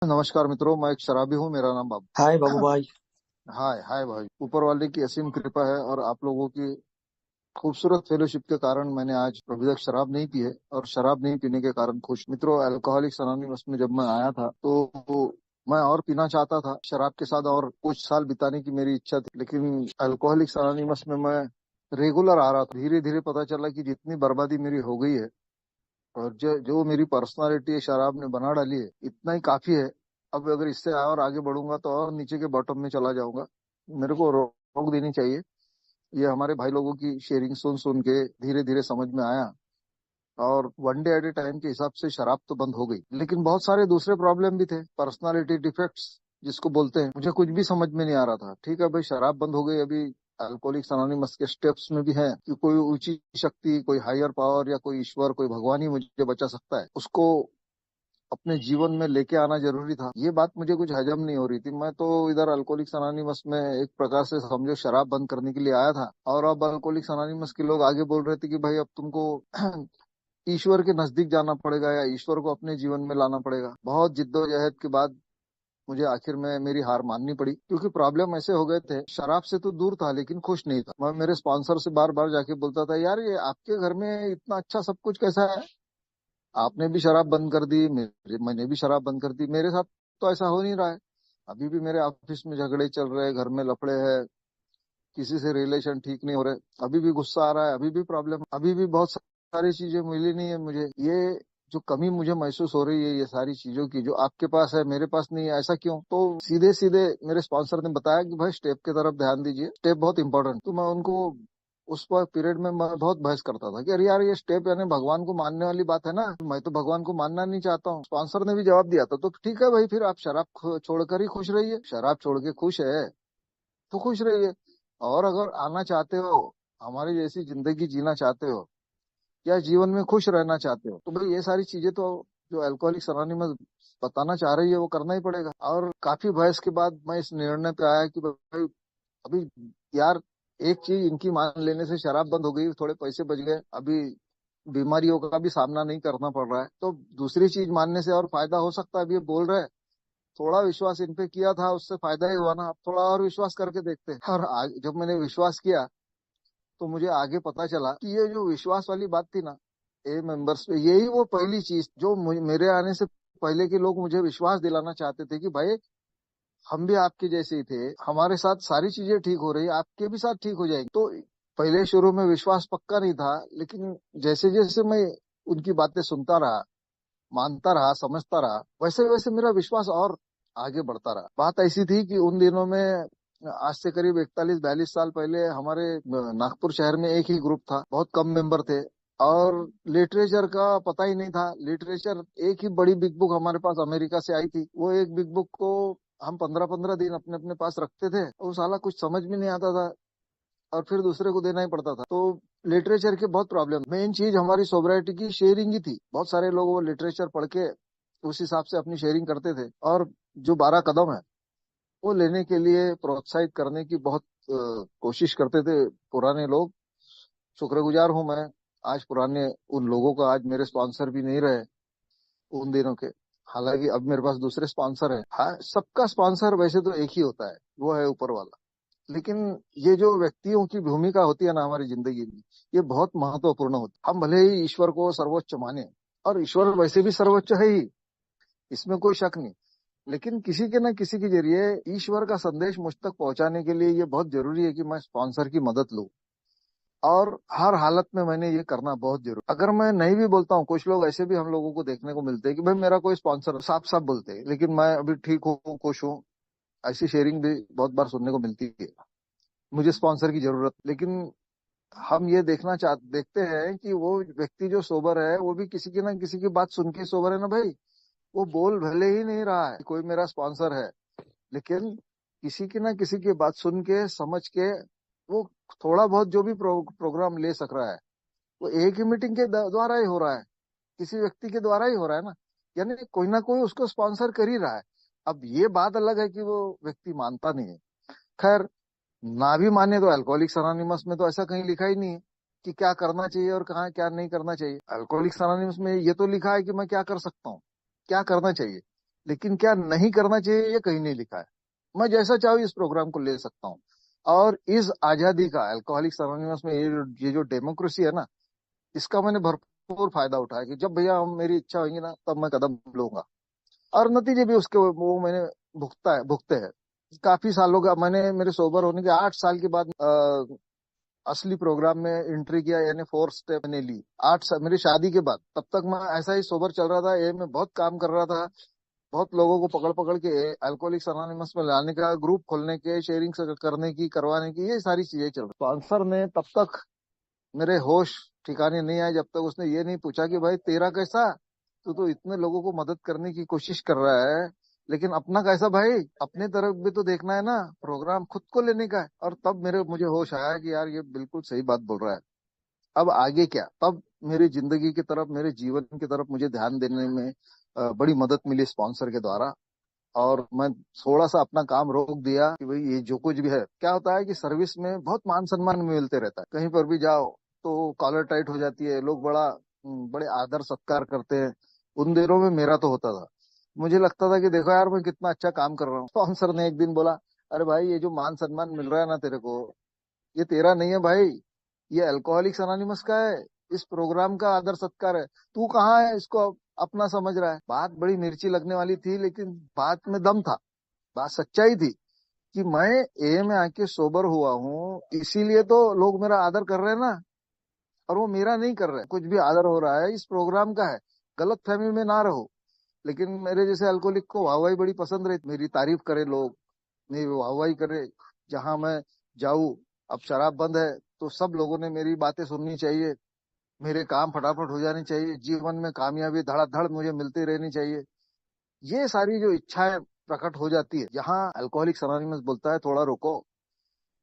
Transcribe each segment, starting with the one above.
नमस्कार मित्रों, मैं एक शराबी हूँ। मेरा नाम बाबू। हाय बाबू भाई। हाय हाय भाई। ऊपर वाले की असीम कृपा है और आप लोगों की खूबसूरत फेलोशिप के कारण मैंने आज अभी तक शराब नहीं पी है, और शराब नहीं पीने के कारण खुश। मित्रों, अल्कोहलिक्स अनोनिमस में जब मैं आया था तो मैं और पीना चाहता था शराब के साथ, और कुछ साल बिताने की मेरी इच्छा थी। लेकिन अल्कोहलिक्स अनोनिमस में मैं रेगुलर आ रहा था। धीरे धीरे पता चला कि जितनी बर्बादी मेरी हो गई है और जो जो मेरी पर्सनालिटी शराब ने बना डाली है, इतना ही काफी है। अब अगर इससे और आगे बढ़ूंगा तो और नीचे के बॉटम में चला जाऊंगा। मेरे को रोक देनी चाहिए। ये हमारे भाई लोगों की शेयरिंग सुन सुन के धीरे धीरे समझ में आया, और one day at A time के हिसाब से शराब तो बंद हो गई। लेकिन बहुत सारे दूसरे प्रॉब्लम भी थे, पर्सनालिटी डिफेक्ट्स जिसको बोलते हैं। मुझे कुछ भी समझ में नहीं आ रहा था। ठीक है भाई, शराब बंद हो गई, अभी अल्कोहलिक्स अनोनिमस के स्टेप्स में भी है कि कोई ऊंची शक्ति, कोई हायर पावर या कोई ईश्वर, कोई भगवान ही मुझे बचा सकता है। उसको अपने जीवन में लेके आना जरूरी था। ये बात मुझे कुछ हजम नहीं हो रही थी। मैं तो इधर अल्कोहलिक्स अनोनिमस में एक प्रकार से समझो शराब बंद करने के लिए आया था, और अब अल्कोहलिक्स अनोनिमस के लोग आगे बोल रहे थे कि भाई अब तुमको ईश्वर के नजदीक जाना पड़ेगा, या ईश्वर को अपने जीवन में लाना पड़ेगा। बहुत जिद्दोजहद के बाद मुझे आखिर में मेरी हार माननी पड़ी, क्योंकि प्रॉब्लम ऐसे हो गए थे। शराब से तो दूर था लेकिन खुश नहीं था। मैं मेरे स्पॉन्सर से बार बार जाके बोलता था, यार ये आपके घर में इतना अच्छा सब कुछ कैसा है? आपने भी शराब बंद कर दी, मैंने भी शराब बंद कर दी, मेरे साथ तो ऐसा हो नहीं रहा है। अभी भी मेरे ऑफिस में झगड़े चल रहे हैं, घर में लफड़े हैं, किसी से रिलेशन ठीक नहीं हो रहे, अभी भी गुस्सा आ रहा है, अभी भी प्रॉब्लम, अभी भी बहुत सारी चीजें मिली नहीं है मुझे। ये जो कमी मुझे महसूस हो रही है ये सारी चीजों की, जो आपके पास है मेरे पास नहीं है, ऐसा क्यों? तो सीधे सीधे मेरे स्पॉन्सर ने बताया कि भाई स्टेप की तरफ ध्यान दीजिए, स्टेप बहुत इंपॉर्टेंट। तो मैं उनको उस वक्त पीरियड में मैं बहुत बहस करता था कि अरे यार ये स्टेप यानी भगवान को मानने वाली बात है ना, मैं तो भगवान को मानना नहीं चाहता हूँ। स्पॉन्सर ने भी जवाब दिया था, तो ठीक है भाई, फिर आप शराब छोड़कर ही खुश रहिए। शराब छोड़ के खुश है तो खुश रहिए। और अगर आना चाहते हो, हमारी जैसी जिंदगी जीना चाहते हो, या जीवन में खुश रहना चाहते हो, तो भाई ये सारी चीजें तो जो अल्कोहलिक्स अनोनिमस बताना चाह रही है वो करना ही पड़ेगा। और काफी बहस के बाद मैं इस निर्णय पे आया कि भाई अभी यार एक चीज इनकी मान लेने से शराब बंद हो गई, थोड़े पैसे बच गए, अभी बीमारियों का भी सामना नहीं करना पड़ रहा है, तो दूसरी चीज मानने से और फायदा हो सकता है। अभी ये बोल रहे हैं, थोड़ा विश्वास इन पे किया था उससे फायदा ही हुआ ना, अब थोड़ा और विश्वास करके देखते हैं। और जब मैंने विश्वास किया तो मुझे आगे पता चला कि ये जो विश्वास वाली बात थी ना, ए मेंबर्स पे, यही वो पहली चीज जो मेरे आने से पहले के लोग मुझे विश्वास दिलाना चाहते थे कि भाई हम भी आपके जैसे ही थे, हमारे साथ सारी चीजें ठीक हो रही, आपके भी साथ ठीक हो जाएगी। तो पहले शुरू में विश्वास पक्का नहीं था, लेकिन जैसे जैसे मैं उनकी बातें सुनता रहा, मानता रहा, समझता रहा, वैसे वैसे मेरा विश्वास और आगे बढ़ता रहा। बात ऐसी थी कि उन दिनों में, आज से करीब 41-42 साल पहले, हमारे नागपुर शहर में एक ही ग्रुप था, बहुत कम मेंबर थे, और लिटरेचर का पता ही नहीं था। लिटरेचर, एक ही बड़ी बिग बुक हमारे पास अमेरिका से आई थी, वो एक बिग बुक को हम 15-15 दिन अपने अपने पास रखते थे, और साला कुछ समझ में नहीं आता था, और फिर दूसरे को देना ही पड़ता था। तो लिटरेचर के बहुत प्रॉब्लम, मेन चीज हमारी सोबराइटी की शेयरिंग ही थी। बहुत सारे लोग वो लिटरेचर पढ़ के उस हिसाब से अपनी शेयरिंग करते थे, और जो 12 कदम है वो लेने के लिए प्रोत्साहित करने की बहुत कोशिश करते थे पुराने लोग। शुक्रगुजार हूं मैं आज पुराने उन लोगों का, आज मेरे स्पॉन्सर भी नहीं रहे उन दिनों के। हालांकि अब मेरे पास दूसरे स्पॉन्सर है। हाँ, सबका स्पॉन्सर वैसे तो एक ही होता है, वो है ऊपर वाला। लेकिन ये जो व्यक्तियों की भूमिका होती है ना हमारी जिंदगी में, ये बहुत महत्वपूर्ण होती है। हम भले ही ईश्वर को सर्वोच्च माने, और ईश्वर वैसे भी सर्वोच्च है ही, इसमें कोई शक नहीं, लेकिन किसी के न किसी के जरिए ईश्वर का संदेश मुझ तक पहुंचाने के लिए ये बहुत जरूरी है कि मैं स्पॉन्सर की मदद लूं। और हर हालत में मैंने ये करना बहुत जरूरी। अगर मैं नहीं भी बोलता हूँ, कुछ लोग ऐसे भी हम लोगों को देखने को मिलते हैं कि भाई मेरा कोई स्पॉन्सर, साफ साफ बोलते हैं, लेकिन मैं अभी ठीक हूँ, खुश हूँ, ऐसी शेयरिंग भी बहुत बार सुनने को मिलती है, मुझे स्पॉन्सर की जरूरत। लेकिन हम ये देखते हैं कि वो व्यक्ति जो सोबर है वो भी किसी की ना किसी की बात सुन के सोबर है ना भाई। वो बोल भले ही नहीं रहा है कि कोई मेरा स्पॉन्सर है, लेकिन किसी की ना किसी की बात सुन के, समझ के, वो थोड़ा बहुत जो भी प्रोग्राम ले सक रहा है, वो एक ही मीटिंग के द्वारा ही हो रहा है, किसी व्यक्ति के द्वारा ही हो रहा है ना, यानी कोई ना कोई उसको स्पॉन्सर कर ही रहा है। अब ये बात अलग है कि वो व्यक्ति मानता नहीं है। खैर, ना भी माने तो अल्कोहलिक्स अनोनिमस में तो ऐसा कहीं लिखा ही नहीं है कि क्या करना चाहिए और कहाँ क्या नहीं करना चाहिए। अल्कोहलिक्स अनोनिमस में ये तो लिखा है कि मैं क्या कर सकता हूँ, क्या करना चाहिए। लेकिन क्या नहीं करना चाहिए ये कहीं नहीं लिखा है। मैं जैसा चाहूँ इस प्रोग्राम को ले सकता हूँ। और इस आजादी का, अल्कोहलिक्स अनोनिमस में ये जो डेमोक्रेसी है ना, इसका मैंने भरपूर फायदा उठाया कि जब भैया हम मेरी इच्छा होगी ना तब मैं कदम लूंगा। और नतीजे भी उसके वो मैंने भुगते हैं। काफी सालों का मैंने, मेरे सोबर होने के 8 साल के बाद असली प्रोग्राम में एंट्री किया, यानी 4 स्टेप मैंने ली 8 साल मेरी शादी के बाद। तब तक मैं ऐसा ही सोबर चल रहा था, ये मैं बहुत काम कर रहा था, बहुत लोगों को पकड़ पकड़ के अल्कोहलिक्स अनोनिमस में लाने का, ग्रुप खोलने के, शेयरिंग करने की, करवाने की, ये सारी चीजें चल रही। स्पॉन्सर ने तब तक मेरे होश ठिकाने नहीं आए जब तक उसने ये नहीं पूछा कि भाई तेरा कैसा, तू तो इतने लोगों को मदद करने की कोशिश कर रहा है, लेकिन अपना कैसा भाई, अपने तरफ भी तो देखना है ना, प्रोग्राम खुद को लेने का है। और तब मुझे होश आया कि यार ये बिल्कुल सही बात बोल रहा है। अब आगे क्या, तब मेरी जिंदगी की तरफ, मेरे जीवन की तरफ मुझे ध्यान देने में बड़ी मदद मिली स्पॉन्सर के द्वारा। और मैं थोड़ा सा अपना काम रोक दिया कि भाई ये जो कुछ भी है, क्या होता है कि सर्विस में बहुत मान सम्मान मिलते रहता है, कहीं पर भी जाओ तो कॉलर टाइट हो जाती है, लोग बड़े आदर सत्कार करते हैं। उन दिनों में मेरा तो होता था, मुझे लगता था कि देखो यार मैं कितना अच्छा काम कर रहा हूँ। स्पॉन्सर ने एक दिन बोला, अरे भाई ये जो मान सम्मान मिल रहा है ना तेरे को, ये तेरा नहीं है भाई, ये अल्कोहलिक्स अनोनिमस का है, इस प्रोग्राम का आदर सत्कार है। तू कहाँ है इसको अपना समझ रहा है। बात बड़ी मिर्ची लगने वाली थी, लेकिन बात में दम था, बात सच्चाई थी कि मैं ए में आके सोबर हुआ हूँ, इसीलिए तो लोग मेरा आदर कर रहे हैं ना। और वो मेरा नहीं कर रहे, कुछ भी आदर हो रहा है इस प्रोग्राम का है। गलत फहमी में ना रहो। लेकिन मेरे जैसे अल्कोहलिक को वाहवाही बड़ी पसंद रहती, मेरी तारीफ करे लोग, मेरी वाहवाही करे जहां मैं जाऊं। अब शराब बंद है तो सब लोगों ने मेरी बातें सुननी चाहिए, मेरे काम फटाफट हो जाने चाहिए, जीवन में कामयाबी धड़ाधड़ मुझे मिलती रहनी चाहिए। ये सारी जो इच्छाएं प्रकट हो जाती है, यहाँ अल्कोहलिक्स अनोनिमस बोलता है थोड़ा रुको,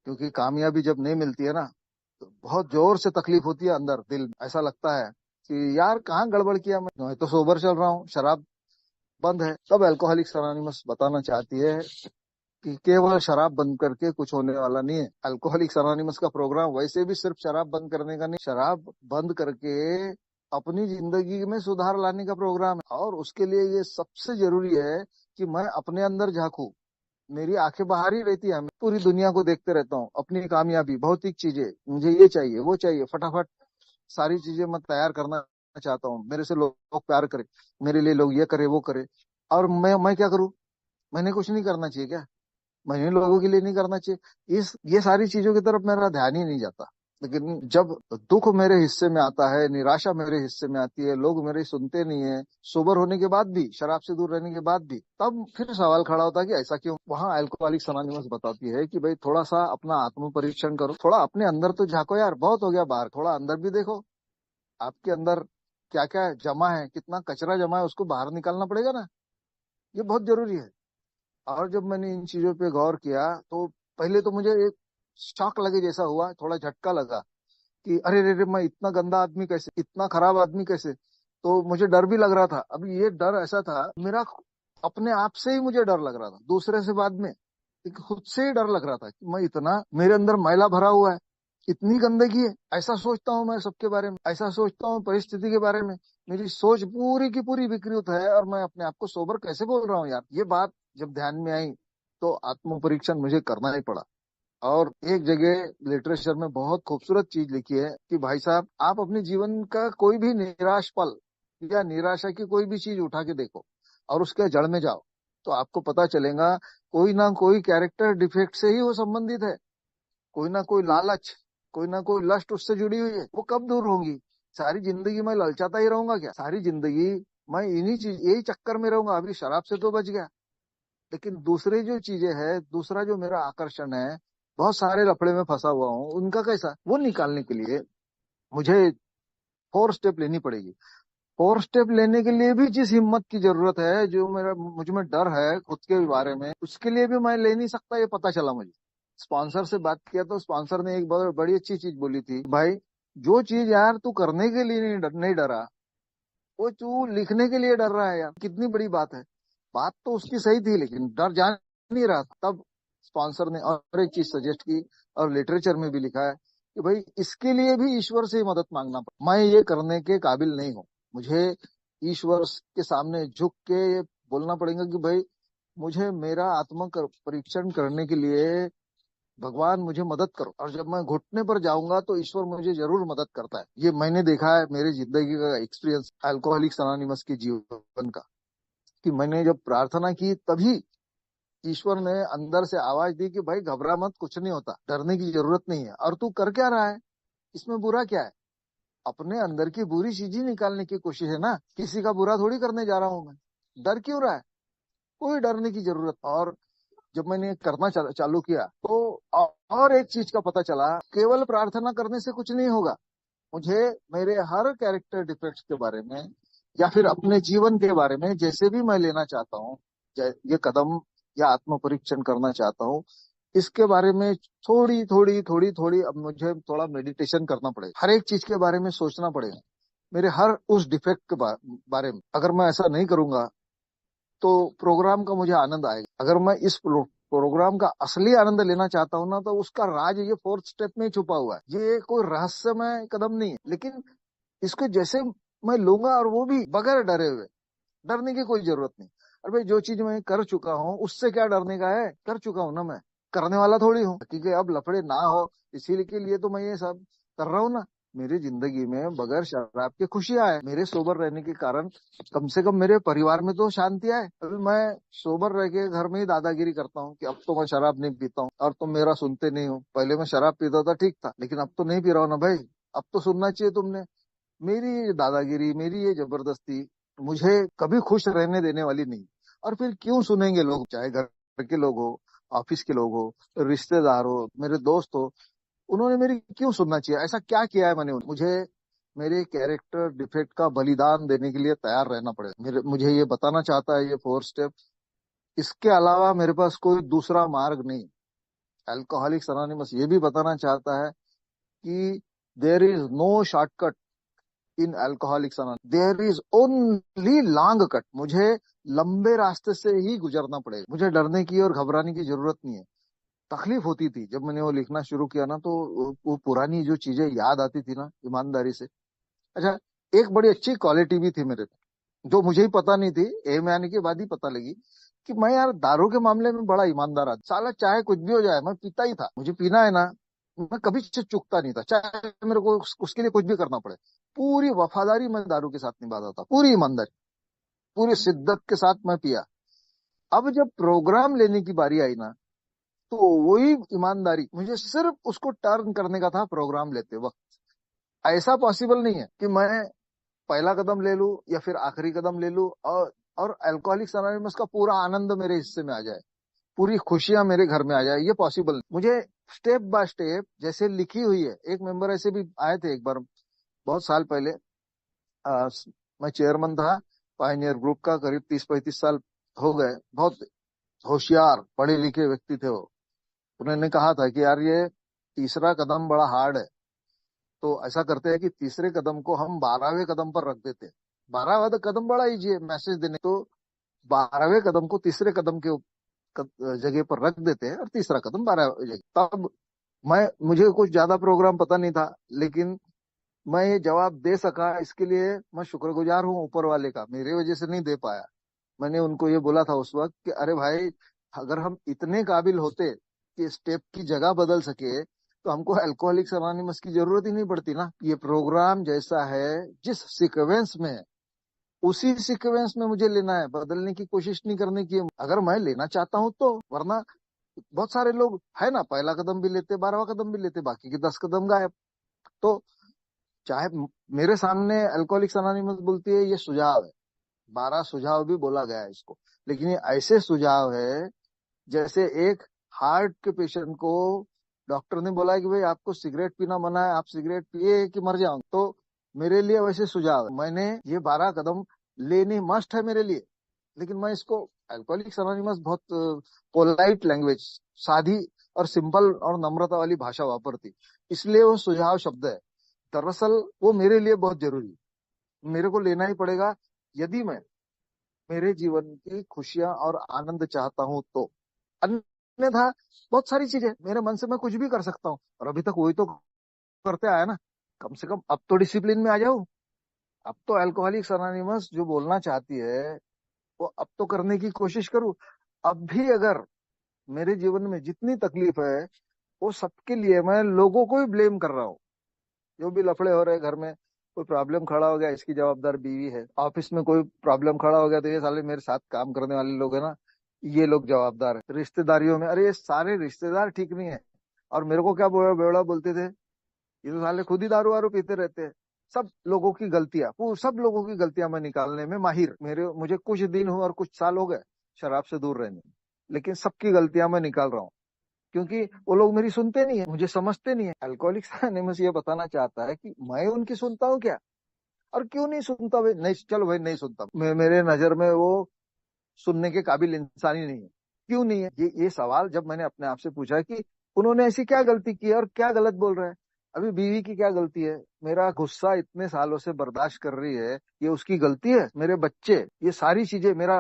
क्योंकि कामयाबी जब नहीं मिलती है ना तो बहुत जोर से तकलीफ होती है अंदर दिल में। ऐसा लगता है कि यार कहाँ गड़बड़ किया, मैं तो सोबर चल रहा हूँ, शराब बंद है। तब अल्कोहलिक्स अनोनिमस बताना चाहती है कि केवल शराब बंद करके कुछ होने वाला नहीं है। अल्कोहलिक्स अनोनिमस का प्रोग्राम वैसे भी सिर्फ शराब बंद करने का नहीं, शराब बंद करके अपनी जिंदगी में सुधार लाने का प्रोग्राम है। और उसके लिए ये सबसे जरूरी है कि मैं अपने अंदर झांकू। मेरी आंखें बाहर ही रहती है, मैं पूरी दुनिया को देखते रहता हूँ, अपनी कामयाबी, भौतिक चीजें, मुझे ये चाहिए वो चाहिए, फटाफट सारी चीजें मैं तैयार करना चाहता हूँ। मेरे से लोग प्यार करें, मेरे लिए लोग ये करे वो करे। और मैं क्या करूँ, मैंने कुछ नहीं करना चाहिए क्या, मैंने लोगों के लिए नहीं करना चाहिए, इस ये सारी चीजों की तरफ मेरा ध्यान ही नहीं जाता। लेकिन जब दुख मेरे हिस्से में आता है, निराशा मेरे हिस्से में आती है, लोग मेरे सुनते नहीं है, सोबर होने के बाद भी, शराब से दूर रहने के बाद भी, तब फिर सवाल खड़ा होता है कि ऐसा क्यों। वहां अल्कोहलिक्स अनोनिमस बताती है कि भाई थोड़ा सा अपना आत्म परीक्षण करो, थोड़ा अपने अंदर तो झांको यार, बहुत हो गया बाहर, थोड़ा अंदर भी देखो। आपके अंदर क्या क्या जमा है, कितना कचरा जमा है, उसको बाहर निकालना पड़ेगा ना, ये बहुत जरूरी है। और जब मैंने इन चीजों पे गौर किया तो पहले तो मुझे एक शॉक लगे जैसा हुआ, थोड़ा झटका लगा कि अरे रे रे, मैं इतना गंदा आदमी कैसे, इतना खराब आदमी कैसे। तो मुझे डर भी लग रहा था। अभी ये डर ऐसा था मेरा, अपने आप से ही मुझे डर लग रहा था, दूसरे से बाद में, एक खुद से ही डर लग रहा था कि मैं इतना, मेरे अंदर मैला भरा हुआ है, इतनी गंदगी है। ऐसा सोचता हूँ मैं सबके बारे में, ऐसा सोचता हूँ परिस्थिति के बारे में, मेरी सोच पूरी की पूरी विकृत है, और मैं अपने आप को सोबर कैसे बोल रहा हूँ यार। ये बात जब ध्यान में आई तो आत्म परीक्षण मुझे करना ही पड़ा। और एक जगह लिटरेचर में बहुत खूबसूरत चीज लिखी है कि भाई साहब, आप अपने जीवन का कोई भी निराश पल या निराशा की कोई भी चीज उठा के देखो और उसके जड़ में जाओ, तो आपको पता चलेगा कोई ना कोई कैरेक्टर डिफेक्ट से ही वो संबंधित है। कोई ना कोई लालच, कोई ना कोई लस्ट उससे जुड़ी हुई है। वो कब दूर होंगी। सारी जिंदगी मैं ललचाता ही रहूंगा क्या, सारी जिंदगी मैं इन्हीं चीज, यही चक्कर में रहूंगा। अभी शराब से तो बच गया, लेकिन दूसरी जो चीजें है, दूसरा जो मेरा आकर्षण है, बहुत सारे लफड़े में फंसा हुआ हूँ, उनका कैसा, वो निकालने के लिए मुझे 4 स्टेप लेनी पड़ेगी। 4 स्टेप लेने के लिए भी जिस हिम्मत की जरूरत है, जो मेरा मुझ में डर है खुद के बारे में, उसके लिए भी मैं ले नहीं सकता, ये पता चला मुझे। स्पॉन्सर से बात किया तो स्पॉन्सर ने एक बहुत बड़ी अच्छी चीज बोली थी, भाई जो चीज यार तू करने के लिए नहीं डरा, वो तू लिखने के लिए डर रहा है यार, कितनी बड़ी बात है। बात तो उसकी सही थी, लेकिन डर जान नहीं रहा था। तब स्पॉन्सर ने और एक चीज सजेस्ट की, और लिटरेचर में भी लिखा है कि भाई इसके लिए भी ईश्वर से ही मदद मांगना पड़ा। मैं ये करने के काबिल नहीं हूँ, मुझे ईश्वर के सामने झुक के बोलना पड़ेगा कि भाई मुझे मेरा आत्म परीक्षण करने के लिए भगवान मुझे मदद करो, और जब मैं घुटने पर जाऊंगा तो ईश्वर मुझे जरूर मदद करता है। ये मैंने देखा है, मेरी जिंदगी का एक्सपीरियंस अल्कोहलिक्स अनोनिमस के जीवन का, कि मैंने जब प्रार्थना की तभी ईश्वर ने अंदर से आवाज दी कि भाई घबरा मत, कुछ नहीं होता, डरने की जरूरत नहीं है। और तू कर क्या रहा है, इसमें बुरा क्या है? अपने अंदर की बुरी चीज ही निकालने की कोशिश है ना, किसी का बुरा थोड़ी करने जा रहा हूं मैं। डर क्यों रहा है? कोई डरने की जरूरत। और जब मैंने करना चालू किया तो और एक चीज का पता चला, केवल प्रार्थना करने से कुछ नहीं होगा। मुझे मेरे हर कैरेक्टर डिफेक्ट्स के बारे में या फिर अपने जीवन के बारे में जैसे भी मैं लेना चाहता हूँ, ये कदम या आत्म परीक्षण करना चाहता हूँ, इसके बारे में थोड़ी थोड़ी थोड़ी थोड़ी अब मुझे थोड़ा मेडिटेशन करना पड़ेगा, हर एक चीज के बारे में सोचना पड़ेगा, मेरे हर उस डिफेक्ट के बारे में। अगर मैं ऐसा नहीं करूंगा तो प्रोग्राम का मुझे आनंद आएगा। अगर मैं इस प्रोग्राम का असली आनंद लेना चाहता हूँ ना, तो उसका राज ये फोर्थ स्टेप में ही छुपा हुआ है। ये कोई रहस्यमय कदम नहीं है, लेकिन इसको जैसे मैं लूंगा, और वो भी बगैर डरे हुए। डरने की कोई जरूरत नहीं। अरे भाई, जो चीज मैं कर चुका हूँ उससे क्या डरने का है, कर चुका हूँ ना मैं, करने वाला थोड़ी हूँ, क्योंकि अब लफड़े ना हो इसीलिए के लिए तो मैं ये सब कर रहा हूँ ना। मेरी जिंदगी में बगैर शराब के खुशियां है, मेरे सोबर रहने के कारण कम से कम मेरे परिवार में तो शांति है। अभी मैं सोबर रह के घर में ही दादागिरी करता हूँ कि अब तो मैं शराब नहीं पीता हूँ और तुम मेरा सुनते नहीं हो। पहले मैं शराब पीता था, ठीक था, लेकिन अब तो नहीं पी रहा हूँ ना भाई, अब तो सुनना चाहिए तुमने। मेरी ये दादागिरी, मेरी ये जबरदस्ती मुझे कभी खुश रहने देने वाली नहीं। और फिर क्यों सुनेंगे लोग, चाहे घर के लोग हो, ऑफिस के लोग हो, रिश्तेदार हो, मेरे दोस्त हो, उन्होंने मेरी क्यों सुनना चाहिए? ऐसा क्या किया है मैंने? मुझे मेरे कैरेक्टर डिफेक्ट का बलिदान देने के लिए तैयार रहना पड़ेगा। मुझे ये बताना चाहता है ये फोर स्टेप। इसके अलावा मेरे पास कोई दूसरा मार्ग नहीं। अल्कोहलिक्स अनोनिमस ये भी बताना चाहता है कि there is no shortcut in alcoholics anonymous, there is only long cut. मुझे लंबे रास्ते से ही गुजरना पड़ेगा। मुझे डरने की और घबराने की जरूरत नहीं है। तकलीफ होती थी जब मैंने वो लिखना शुरू किया ना, तो वो पुरानी जो चीजें याद आती थी ना, ईमानदारी से। अच्छा, एक बड़ी अच्छी क्वालिटी भी थी मेरे में, जो मुझे ही पता नहीं थी, एम आने के बाद ही पता लगी, कि मैं यार दारू के मामले में बड़ा ईमानदार आदमी। साला चाहे कुछ भी हो जाए, मैं पीता ही था, मुझे पीना है ना, मैं कभी से चूकता नहीं था, चाहे मेरे को उसके लिए कुछ भी करना पड़े। पूरी वफादारी मैं दारू के साथ निभाता था, पूरी ईमानदारी, पूरी शिद्दत के साथ मैं पिया। अब जब प्रोग्राम लेने की बारी आई ना, तो वही ईमानदारी मुझे सिर्फ उसको टर्न करने का था प्रोग्राम लेते वक्त। ऐसा पॉसिबल नहीं है कि मैं पहला कदम ले लूं या फिर आखिरी कदम ले लूं और अल्कोहलिक्स अनोनिमस का पूरा आनंद मेरे हिस्से में आ जाए, पूरी खुशियां मेरे घर में आ जाए। ये पॉसिबल नहीं। मुझे स्टेप बाय स्टेप जैसे लिखी हुई है। एक मेंबर ऐसे भी आए थे एक बार, बहुत साल पहले। आ, मैं चेयरमैन था पायनियर ग्रुप का, करीब 30-35 साल हो गए। बहुत होशियार पढ़े लिखे व्यक्ति थे वो। उन्होंने कहा था कि यार ये तीसरा कदम बड़ा हार्ड है, तो ऐसा करते हैं कि तीसरे कदम को हम 12वें कदम पर रख देते हैं। 12वां कदम बड़ा इजी है मैसेज देने, तो 12वें कदम को तीसरे कदम के जगह पर रख देते हैं और तीसरा कदम 12वें जगह। तब मुझे कुछ ज्यादा प्रोग्राम पता नहीं था, लेकिन मैं ये जवाब दे सका, इसके लिए मैं शुक्रगुजार हूँ ऊपर वाले का। मेरे वजह से नहीं दे पाया। मैंने उनको ये बोला था उस वक्त कि अरे भाई, अगर हम इतने काबिल होते कि स्टेप की जगह बदल सके, तो हमको अल्कोहलिक्स अनोनिमस की जरूरत ही नहीं पड़ती ना। ये प्रोग्राम जैसा है, जिस सीक्वेंस में है, उसी सीक्वेंस में मुझे लेना है, बदलने की कोशिश नहीं करने की है, अगर मैं लेना चाहता हूं तो। वरना बहुत सारे लोग है ना, पहला कदम भी लेते, 12वां कदम भी लेते, बाकी के 10 कदम गायब। तो चाहे मेरे सामने अल्कोहलिक्स अनोनिमस बोलती है ये सुझाव है, 12 सुझाव भी बोला गया है इसको, लेकिन ये ऐसे सुझाव है जैसे एक हार्ट के पेशेंट को डॉक्टर ने बोला है कि भाई आपको सिगरेट पीना मना है, आप सिगरेट पिए कि मर जाओ। तो मेरे लिए वैसे सुझाव है। मैंने ये 12 कदम लेने मस्ट है मेरे लिए, लेकिन मैं इसको, अल्कोहलिक्स अनोनिमस बहुत पोलाइट लैंग्वेज, सादी और सिंपल और नम्रता वाली भाषा वापरती, इसलिए वो सुझाव शब्द है। दरअसल वो मेरे लिए बहुत जरूरी है, मेरे को लेना ही पड़ेगा यदि मैं मेरे जीवन की खुशियां और आनंद चाहता हूं तो। अन्यथा बहुत सारी चीजें मेरे मन से मैं कुछ भी कर सकता हूँ, और अभी तक वही तो करते आया ना। कम से कम अब तो डिसिप्लिन में आ जाऊं। अब तो अल्कोहलिक्स अनोनिमस जो बोलना चाहती है वो अब तो करने की कोशिश करूं। अब भी अगर मेरे जीवन में जितनी तकलीफ है वो सबके लिए मैं लोगों को ही ब्लेम कर रहा हूँ। जो भी लफड़े हो रहे हैं घर में, कोई प्रॉब्लम खड़ा हो गया इसकी जवाबदार बीवी है, ऑफिस में कोई प्रॉब्लम खड़ा हो गया तो ये साले मेरे साथ काम करने वाले लोग है ना, ये लोग जवाबदार है। रिश्तेदारियों में, अरे ये सारे रिश्तेदार ठीक नहीं है, और मेरे को क्या बेवड़ा बोलते थे, ये तो साले खुद ही दारू वारू पीते रहते हैं। सब लोगों की गलतियां, वो सब लोगों की गलतियां मैं निकालने में माहिर। मुझे कुछ दिन हो और कुछ साल हो गए शराब से दूर रहने में, लेकिन सबकी गलतियां मैं निकाल रहा हूँ, क्योंकि वो लोग मेरी सुनते नहीं है, मुझे समझते नहीं है। अल्कोहलिक्स एनोनिमस ये बताना चाहता है कि मैं उनकी सुनता हूँ क्या, और क्यों नहीं सुनता भाई, नहीं चलो भाई नहीं सुनता, मेरे नजर में वो सुनने के काबिल इंसान ही नहीं है। क्यों नहीं है, ये सवाल जब मैंने अपने आप से पूछा कि उन्होंने ऐसी क्या गलती की है और क्या गलत बोल रहे हैं। अभी बीवी की क्या गलती है, मेरा गुस्सा इतने सालों से बर्दाश्त कर रही है, ये उसकी गलती है। मेरे बच्चे, ये सारी चीजें, मेरा